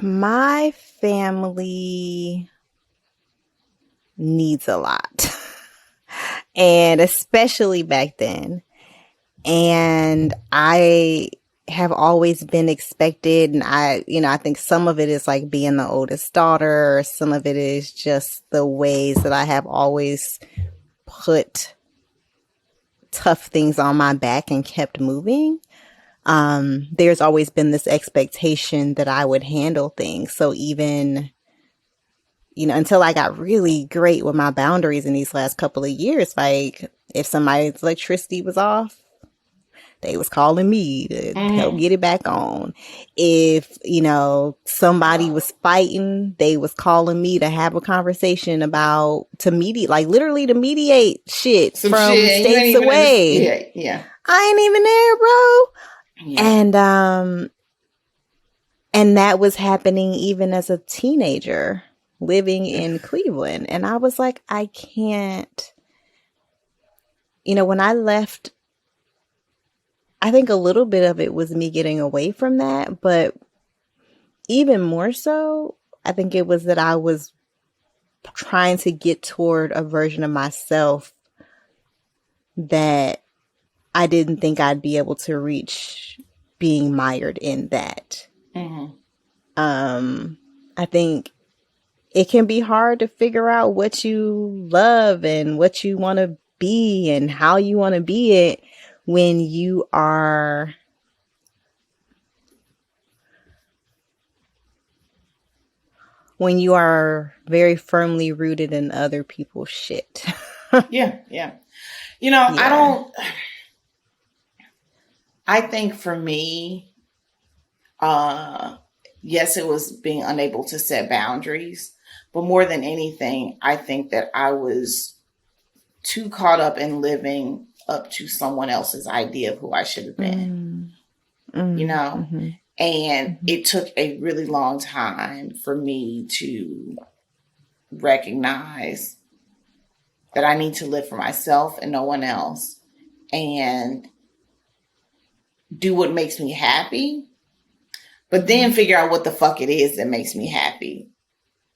my family needs a lot. And especially back then. And I have always been expected. And I think some of it is like being the oldest daughter, or some of it is just the ways that I have always put tough things on my back and kept moving. There's always been this expectation that I would handle things. So even, until I got really great with my boundaries in these last couple of years, like if somebody's electricity was off, they was calling me to help get it back on. If, somebody was fighting, they was calling me to have a conversation to mediate shit Some from shit, states away. Yeah. I ain't even there, bro. Yeah. And that was happening even as a teenager living in Cleveland. And I was like, I can't, when I left, I think a little bit of it was me getting away from that, but even more so, I think it was that I was trying to get toward a version of myself that I didn't think I'd be able to reach being mired in that. I think it can be hard to figure out what you love and what you want to be and how you want to be it when you are very firmly rooted in other people's shit. Yeah. I think for me, yes, it was being unable to set boundaries, but more than anything, I think that I was too caught up in living up to someone else's idea of who I should have been, and it took a really long time for me to recognize that I need to live for myself and no one else and do what makes me happy, but then figure out what the fuck it is that makes me happy.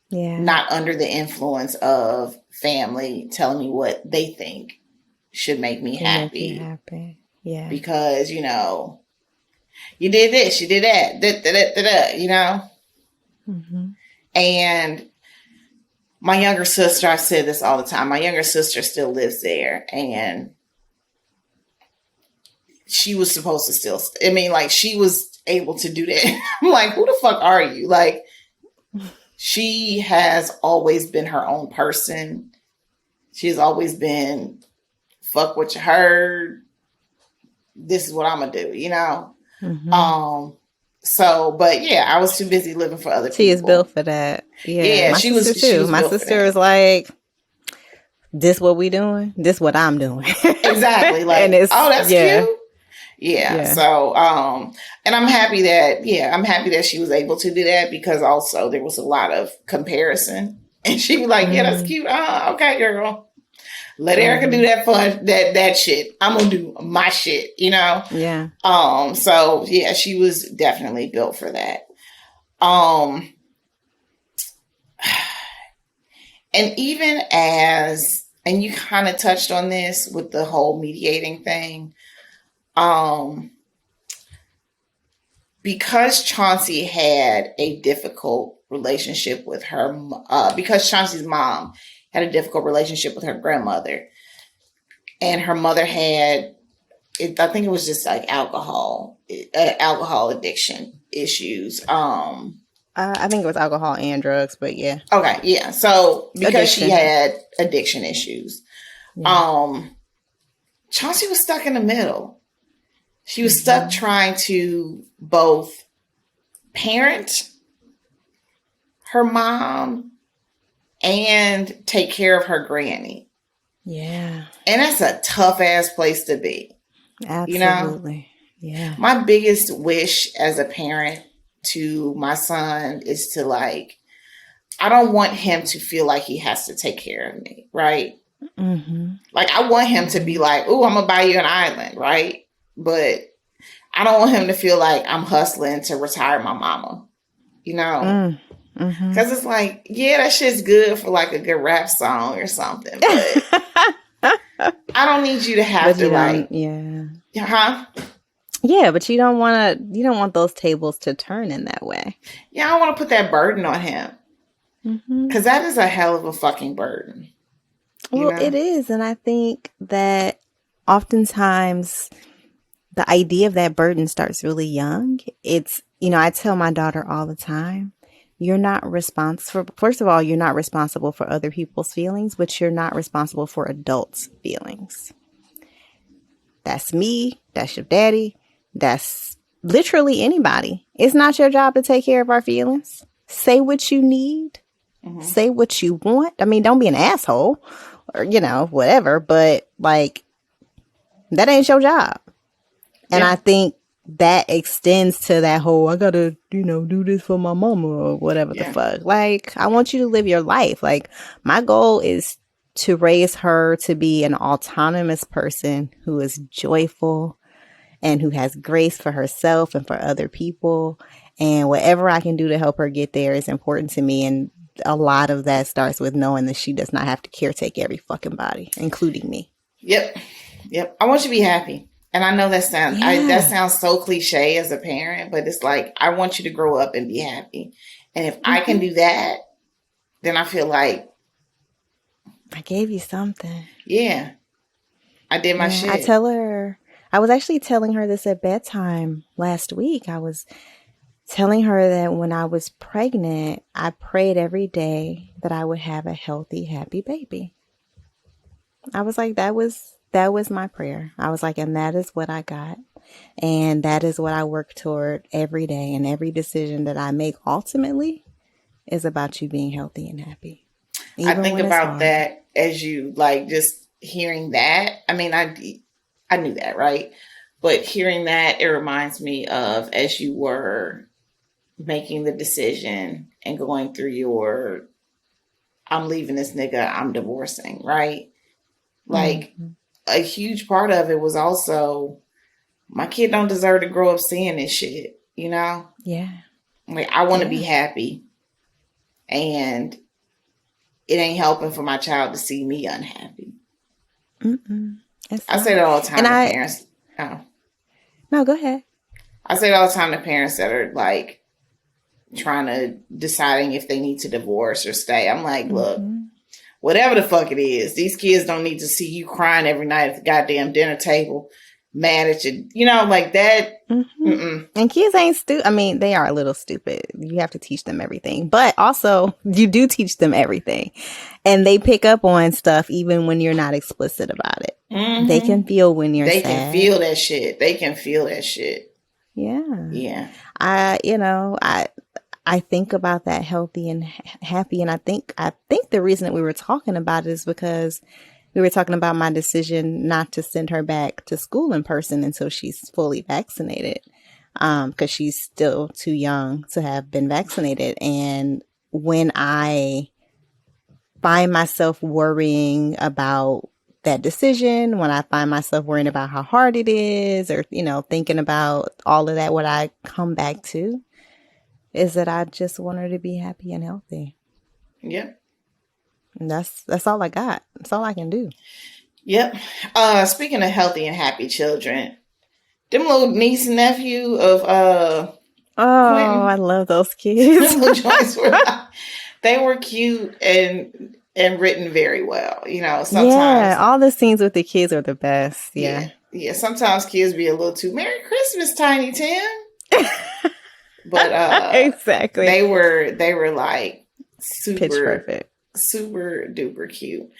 Yeah. Not under the influence of family telling me what they think should make me happy. Yeah. Because, you did this, you did that, And my younger sister, I've said this all the time, my younger sister still lives there, and she was supposed to she was able to do that. I'm like, who the fuck are you? Like, she has always been her own person. She's always been, fuck what you heard. This is what I'm gonna do, But yeah, I was too busy living for other people. She is built for that. Yeah, she was too. My sister is like, this what we doing? This what I'm doing. Exactly. Like, and that's cute. Yeah. So, and I'm happy that she was able to do that, because also there was a lot of comparison, and she was like, yeah, that's cute. Okay, girl. Let Erica do that fun, that shit. I'm gonna do my shit, Yeah. So yeah, she was definitely built for that. And even and you kind of touched on this with the whole mediating thing. Because Chauncey had a difficult relationship with her, because Chauncey's mom had a difficult relationship with her grandmother, and her mother had, I think it was just like alcohol addiction issues. I think it was alcohol and drugs, but yeah. Okay, yeah. So because she had addiction issues, Chauncey was stuck in the middle. She was stuck trying to both parent her mom and take care of her granny. Yeah. And that's a tough ass place to be. Absolutely. Yeah. My biggest wish as a parent to my son is to, like, I don't want him to feel like he has to take care of me, right? Like, I want him to be like, "Ooh, I'm gonna buy you an island," right? But I don't want him to feel like I'm hustling to retire my mama, Because it's like, yeah, that shit's good for like a good rap song or something, but I don't need you to have to, like, Yeah, but you don't want those tables to turn in that way. Yeah, I don't want to put that burden on him. Because that is a hell of a fucking burden. Well, it is. And I think that oftentimes the idea of that burden starts really young. It's, I tell my daughter all the time, you're not responsible. First of all, you're not responsible for other people's feelings, but you're not responsible for adults' feelings. That's me. That's your daddy. That's literally anybody. It's not your job to take care of our feelings. Say what you need. Say what you want. I mean, don't be an asshole or, whatever, but like, that ain't your job. And I think that extends to that whole, I gotta, do this for my mama or whatever the fuck. Like, I want you to live your life. Like, my goal is to raise her to be an autonomous person who is joyful and who has grace for herself and for other people. And whatever I can do to help her get there is important to me. And a lot of that starts with knowing that she does not have to caretake every fucking body, including me. Yep. I want you to be happy. And I know that sounds so cliche as a parent, but it's like, I want you to grow up and be happy. And if I can do that, then I feel like I gave you something. Yeah. I did my shit. I was actually telling her this at bedtime last week. I was telling her that when I was pregnant, I prayed every day that I would have a healthy, happy baby. I was like, that was my prayer. I was like, and that is what I got. And that is what I work toward every day. And every decision that I make ultimately is about you being healthy and happy. I think about that as you like just hearing that. I mean, I knew that, right? But hearing that, it reminds me of as you were making the decision and going through I'm leaving this nigga, I'm divorcing, right? Like a huge part of it was also my kid don't deserve to grow up seeing this shit, Yeah. Like I want to be happy, and it ain't helping for my child to see me unhappy. I say that all the time to parents. Oh. No, go ahead. I say it all the time to parents that are like deciding if they need to divorce or stay. I'm like, look, whatever the fuck it is, these kids don't need to see you crying every night at the goddamn dinner table, mad at you, like that. And kids ain't stupid. I mean, they are a little stupid. You have to teach them everything, but also you do teach them everything, and they pick up on stuff even when you're not explicit about it. They can feel when you're sad. They can feel that shit. Yeah. I think about that healthy and happy. And I think the reason that we were talking about it is because we were talking about my decision not to send her back to school in person until she's fully vaccinated. Because she's still too young to have been vaccinated. And when I find myself worrying about that decision, when I find myself worrying about how hard it is, or, thinking about all of that, what I come back to is that I just want her to be happy and healthy. Yep. And that's all I got. That's all I can do. Yep. Speaking of healthy and happy children, them little niece and nephew of Quentin, I love those kids. them little joints they were cute and written very well. Sometimes all the scenes with the kids are the best. Yeah. Sometimes kids be a little too Merry Christmas, Tiny Tim. But exactly, they were like pitch perfect, super duper cute.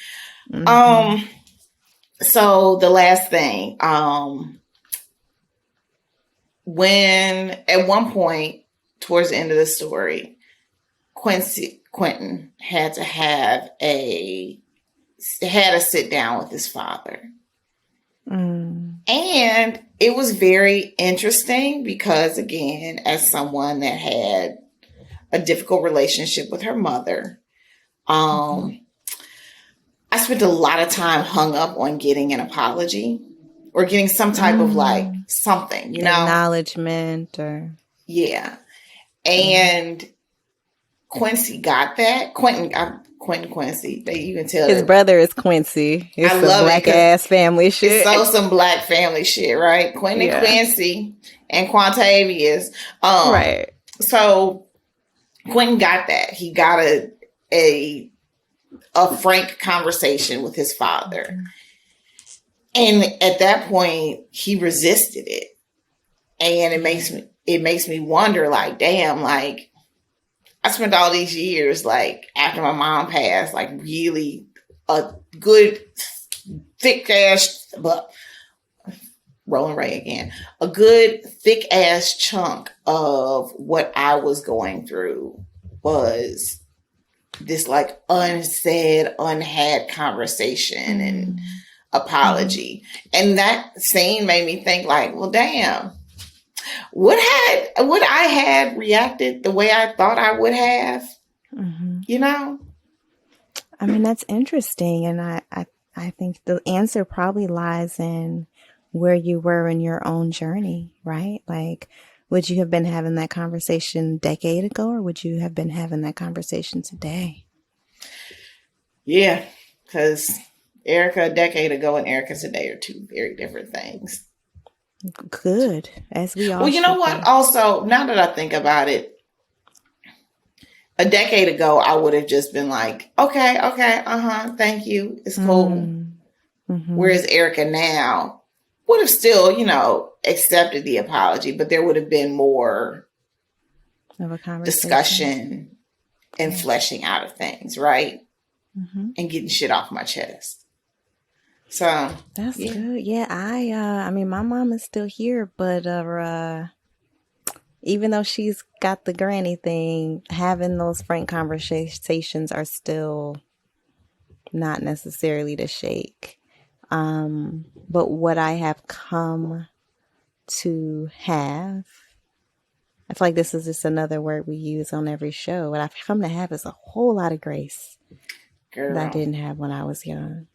So the last thing, when at one point towards the end of the story, Quentin had a sit down with his father. And it was very interesting because, again, as someone that had a difficult relationship with her mother, I spent a lot of time hung up on getting an apology or getting some type of like something, acknowledgement or. Yeah. And Quincy got that. Quentin Quentin Quincy. You can tell His that. brother is Quincy. It's I some love it black 'cause ass family shit. It's some black family shit, right? Quentin Yeah. Quincy and Quantavious. Right. So Quentin got that. He got a frank conversation with his father. And at that point, he resisted it. And it makes me wonder, like, damn, like, I spent all these years, like, after my mom passed, like, really a good, thick ass, but Rolling Ray again, a good, thick ass chunk of what I was going through was this, like, unsaid, unhad conversation and apology. And that scene made me think, like, well, damn. Would I had reacted the way I thought I would have? You know? I mean, that's interesting. And I think the answer probably lies in where you were in your own journey, right? Like, would you have been having that conversation a decade ago, or would you have been having that conversation today? Yeah, because Erica a decade ago and Erica today are two very different things. Good, as we all. Well, you know what? Also, now that I think about it, a decade ago, I would have just been like, okay, thank you, it's cool. Whereas Erica now would have still, accepted the apology, but there would have been more of a conversation, discussion, and fleshing out of things, right? And getting shit off my chest. So that's good. Yeah, I mean, my mom is still here, but even though she's got the granny thing, having those frank conversations are still not necessarily to shake. But what I have come to have, I feel like this is just another word we use on every show. What I've come to have is a whole lot of grace. Girl. That I didn't have when I was young.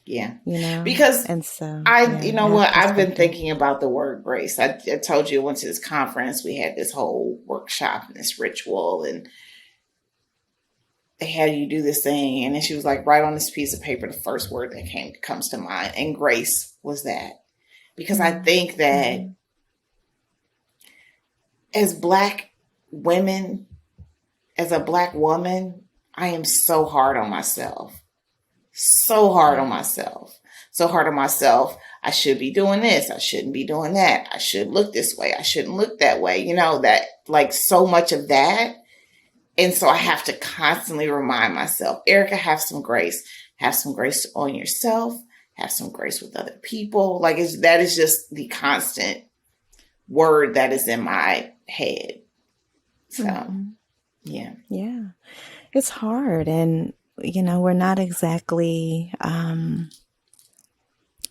Yeah. Because and so I've been thinking about the word grace. I told you I went to this conference, we had this whole workshop and this ritual, and they had you do this thing, and then she was like, write on this piece of paper the first word that comes to mind, and grace was that. Because I think that as Black women, as a Black woman, I am so hard on myself. So hard on myself. I should be doing this. I shouldn't be doing that. I should look this way. I shouldn't look that way. That, like, so much of that. And so I have to constantly remind myself, Erica, have some grace. Have some grace on yourself. Have some grace with other people. Like, that is just the constant word that is in my head. So, yeah. Yeah. It's hard. And, we're not exactly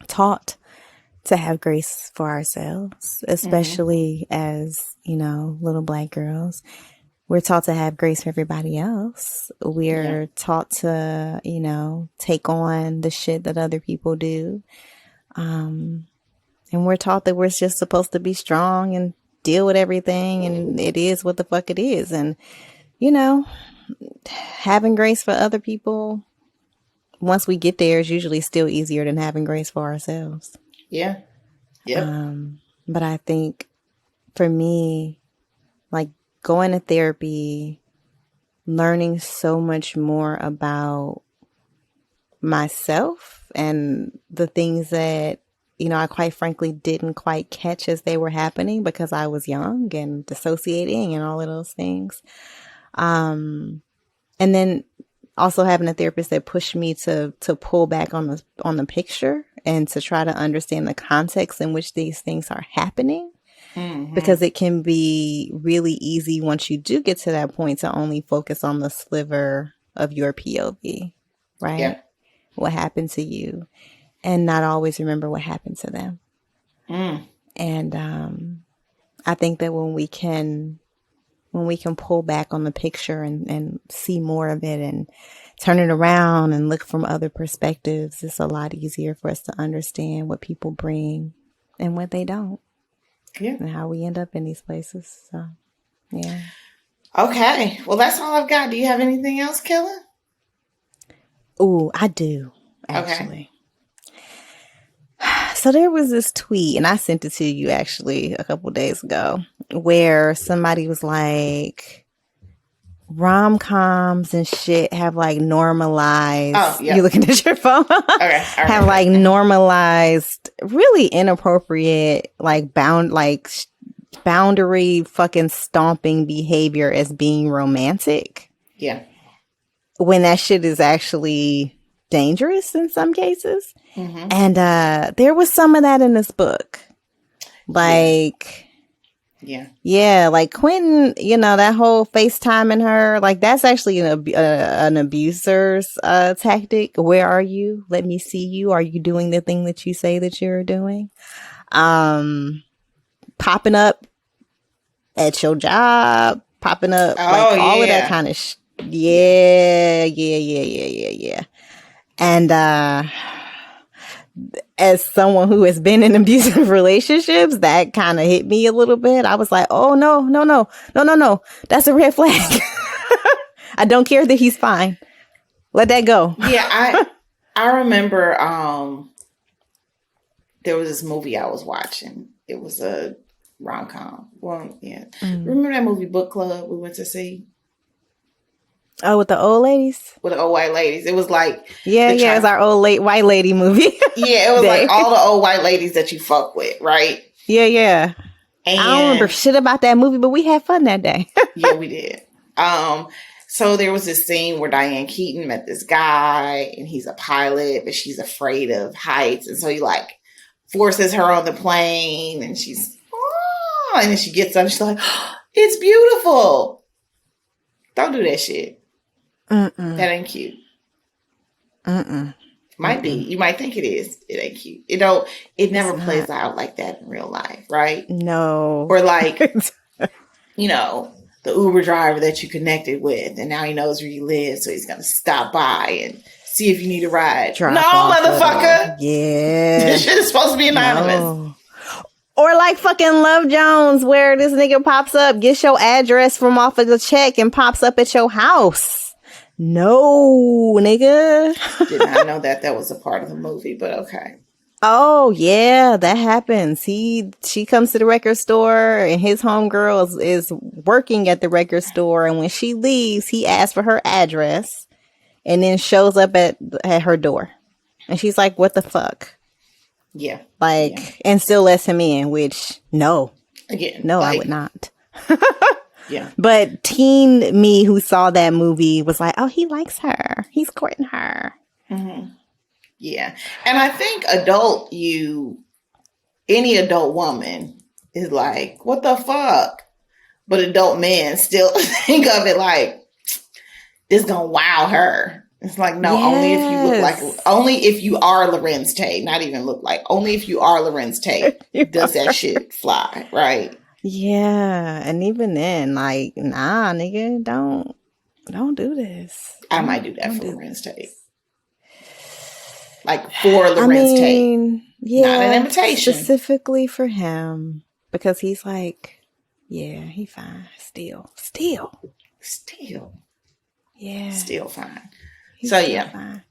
taught to have grace for ourselves, especially as, little Black girls. We're taught to have grace for everybody else. We're taught to, take on the shit that other people do. And we're taught that we're just supposed to be strong and deal with everything. And it is what the fuck it is. And, having grace for other people, once we get there, is usually still easier than having grace for ourselves. Yeah. Yeah. But I think for me, like, going to therapy, learning so much more about myself and the things that, I quite frankly didn't quite catch as they were happening because I was young and dissociating and all of those things. And then also having a therapist that pushed me to pull back on the picture and to try to understand the context in which these things are happening. Because it can be really easy once you do get to that point to only focus on the sliver of your POV, right? Yeah. What happened to you, and not always remember what happened to them. And I think that when we can pull back on the picture and see more of it and turn it around and look from other perspectives, it's a lot easier for us to understand what people bring and what they don't. Yeah. And how we end up in these places. So, yeah. Okay. Well, that's all I've got. Do you have anything else, Killa? Ooh, I do, actually. So there was this tweet, and I sent it to you actually a couple days ago, where somebody was like, rom-coms and shit have like normalized. Oh, yeah. You looking at your phone? Okay. Have like normalized really inappropriate, like boundary fucking stomping behavior as being romantic. Yeah. When that shit is actually dangerous in some cases. Mm-hmm. And there was some of that in this book. Like, yeah, like Quentin, you know, that whole FaceTiming her, like that's actually an abuser's tactic. Where are you? Let me see you. Are you doing the thing that you say that you're doing? Popping up at your job, popping up, like all of that kind of yeah. And as someone who has been in abusive relationships, that kind of hit me a little bit. I was like, oh, no. That's a red flag. I don't care that he's fine. Let that go. Yeah, I remember there was this movie I was watching. It was a rom-com. Well, yeah. Remember that movie Book Club we went to see? Oh, with the old ladies? With the old white ladies. It was like... Yeah, it was our old white lady movie. Yeah, it was like all the old white ladies that you fuck with, right? Yeah. And I don't remember shit about that movie, but we had fun that day. Yeah, we did. So there was this scene where Diane Keaton met this guy, and he's a pilot, but she's afraid of heights. And so he like forces her on the plane, and she's... Oh, and then she gets up, and she's like, oh, it's beautiful. Don't do that shit. That ain't cute. Might be. You might think it is. It ain't cute. It never plays out like that in real life, right? No. Or like, you know, the Uber driver that you connected with, and now he knows where you live, so he's going to stop by and see if you need a ride. No, motherfucker. Yeah. This shit is supposed to be anonymous. No. Or like fucking Love Jones, where this nigga pops up, gets your address from off of the check and pops up at your house. No, nigga. Did not know that was a part of the movie, but okay. Oh, yeah, that happens. She comes to the record store, and his homegirl is working at the record store, and when she leaves, he asks for her address and then shows up at her door. And she's like, what the fuck? Yeah. And still lets him in, which, no. Again. No, I would not. Yeah. But teen me who saw that movie was like, oh, he likes her. He's courting her. Mm-hmm. Yeah. And I think any adult woman is like, what the fuck? But adult men still think of it like, this gonna wow her. It's like, no, yes. only if you are Lorenz Tate, not even look like, only if you are Lorenz Tate does that shit fly, right? Yeah. And even then, like, nah, nigga, don't do this. I might do that for Lorenz Tate. Like for Lorenz Tate. Yeah. Not an invitation. Specifically for him. Because he's like, yeah, he fine. Still. Yeah. Still fine. He's so still yeah. Fine.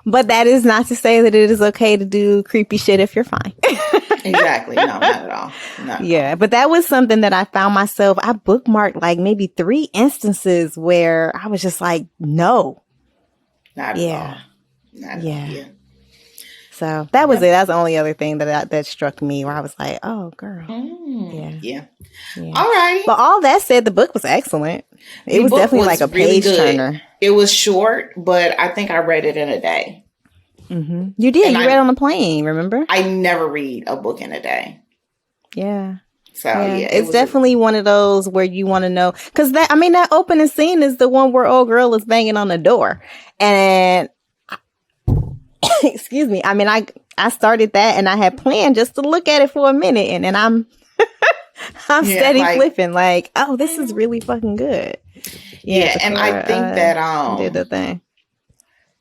But that is not to say that it is okay to do creepy shit if you're fine. Exactly. No, not at all. Yeah. But that was something that I found myself, I bookmarked like maybe 3 instances where I was just like, no. Not at all. Not at all. Yeah. So that was it. That's the only other thing that struck me where I was like, oh, girl. Yeah. All right. But all that said, the book was excellent. It was definitely like a page turner. It was short, but I think I read it in a day. Mm-hmm. You did. You read on the plane, remember? I never read a book in a day. Yeah. So, yeah. It's definitely one of those where you want to know. Because that opening scene is the one where old girl is banging on the door. And... excuse me. I mean, I started that and I had planned just to look at it for a minute, and then I'm steady flipping like, oh, this is really fucking good. Yeah, and I think that did the thing.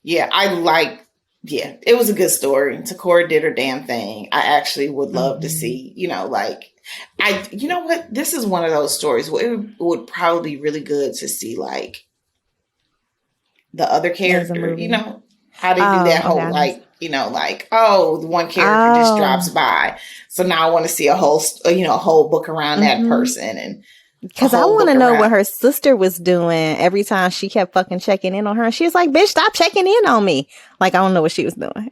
Yeah, it was a good story. Tucora did her damn thing. I actually would love to see, you know what? This is one of those stories where it would probably be really good to see like the other character, you know, How they do that whole, okay. like, you know, like, oh, the one character just drops by. So now I want to see a whole book around that person. And because I want to know what her sister was doing every time she kept fucking checking in on her. And she was like, bitch, stop checking in on me. Like, I don't know what she was doing.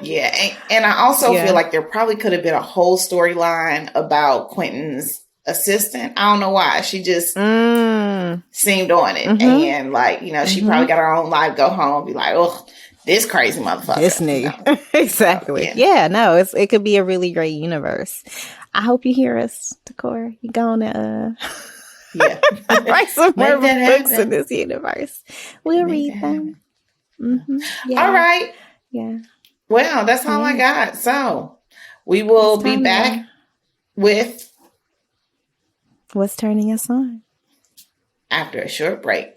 Yeah. And I also feel like there probably could have been a whole storyline about Quentin's assistant. I don't know why. She just seemed on it. And like, you know, she probably got her own life, go home, be like, oh, this crazy motherfucker. This nigga. You know? Exactly. So, yeah, no, it could be a really great universe. I hope you hear us, Tucora. You gonna write some more books in this universe. We'll read them. Yeah. All right. Yeah. Well, that's all I got. So we will be back with What's Turning Us On after a short break.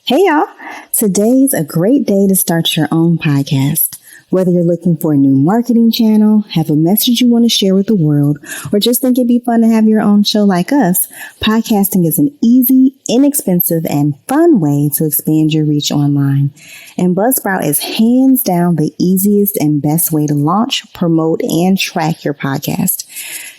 Hey y'all, today's a great day to start your own podcast. Whether you're looking for a new marketing channel, have a message you want to share with the world, or just think it'd be fun to have your own show like us, podcasting is an easy, inexpensive, and fun way to expand your reach online. And Buzzsprout is hands down the easiest and best way to launch, promote, and track your podcast.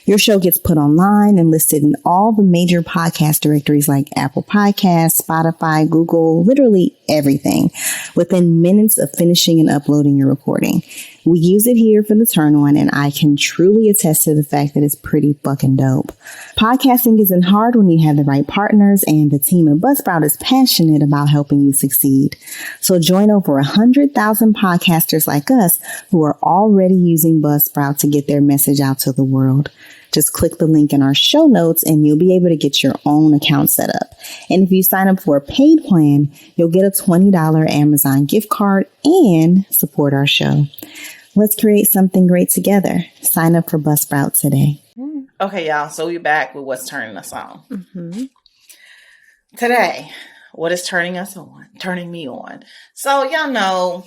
Your show gets put online and listed in all the major podcast directories like Apple Podcasts, Spotify, Google, literally everything, within minutes of finishing and uploading your recording. We use it here for the Turn On, and I can truly attest to the fact that it's pretty fucking dope. Podcasting isn't hard when you have the right partners, and the team at Buzzsprout is passionate about helping you succeed. So join over 100,000 podcasters like us who are already using Buzzsprout to get their message out to the world. Just click the link in our show notes and you'll be able to get your own account set up. And if you sign up for a paid plan, you'll get a $20 Amazon gift card and support our show. Let's create something great together. Sign up for Buzzsprout today. Okay, y'all. So we're back with What's Turning Us On. Today, what is turning us on? Turning me on. So y'all know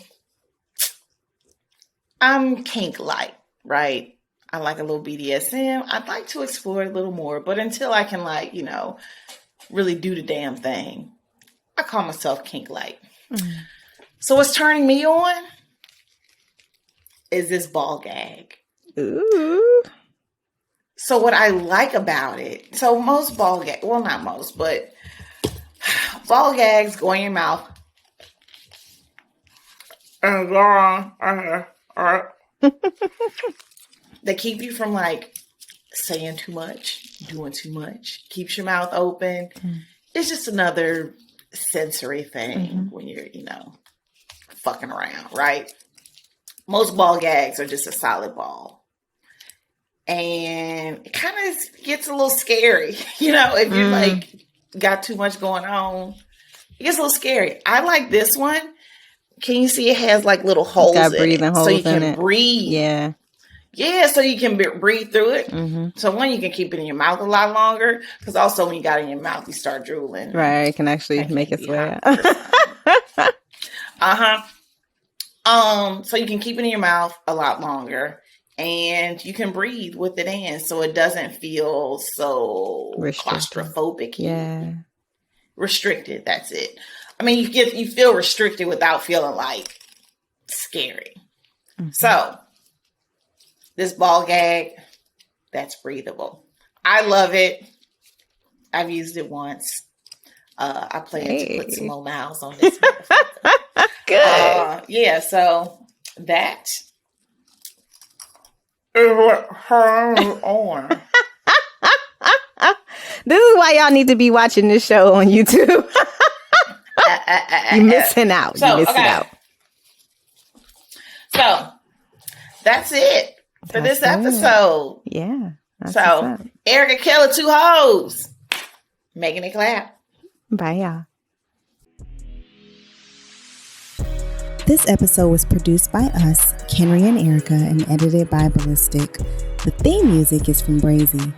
I'm kink light, right? I like a little BDSM. I'd like to explore a little more, but until I can, like, you know, really do the damn thing, I call myself kink light. So what's turning me on is this ball gag. Ooh. So what I like about it, so most ball gag, well, not most, but ball gags go in your mouth and go on. They keep you from, like, saying too much, doing too much, keeps your mouth open. It's just another sensory thing when you're, you know, fucking around, right? Most ball gags are just a solid ball. And it kind of gets a little scary, you know, if you, like, got too much going on. It gets a little scary. I like this one. Can you see it has, like, little holes in it? So you can breathe. Yeah. Yeah, so you can breathe through it. So one, you can keep it in your mouth a lot longer, because also when you got it in your mouth, you start drooling. Right, it can actually make its way So you can keep it in your mouth a lot longer, and you can breathe with it in, so it doesn't feel so claustrophobic. Yeah, restricted. That's it. I mean, you feel restricted without feeling like scary. So this ball gag, that's breathable. I love it. I've used it once. I plan to put some more miles on this. Good. Yeah, so that is what turns on. This is why y'all need to be watching this show on YouTube. You're missing out. You're missing out. So that's it for this episode. Yeah. So Erica Keller, 2 hoes, making it clap. Bye, y'all. This episode was produced by us, Kenrya and Erica, and edited by Ballistic. The theme music is from Brazy.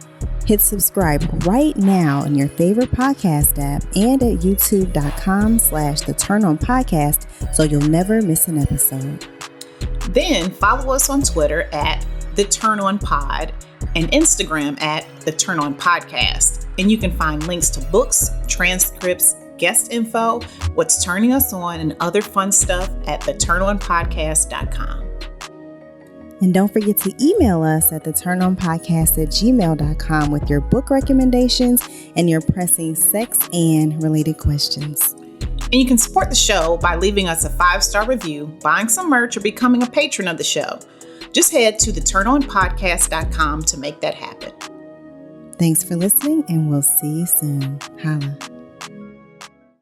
Hit subscribe right now in your favorite podcast app and at youtube.com/The Turn On Podcast so you'll never miss an episode. Then follow us on Twitter at The Turn On Pod and Instagram at The Turn On Podcast. And you can find links to books, transcripts, guest info, what's turning us on, and other fun stuff at theturnonpodcast.com. And don't forget to email us at theturnonpodcast@gmail.com with your book recommendations and your pressing sex and related questions. And you can support the show by leaving us a 5-star review, buying some merch, or becoming a patron of the show. Just head to theturnonpodcast.com to make that happen. Thanks for listening, and we'll see you soon. Holla.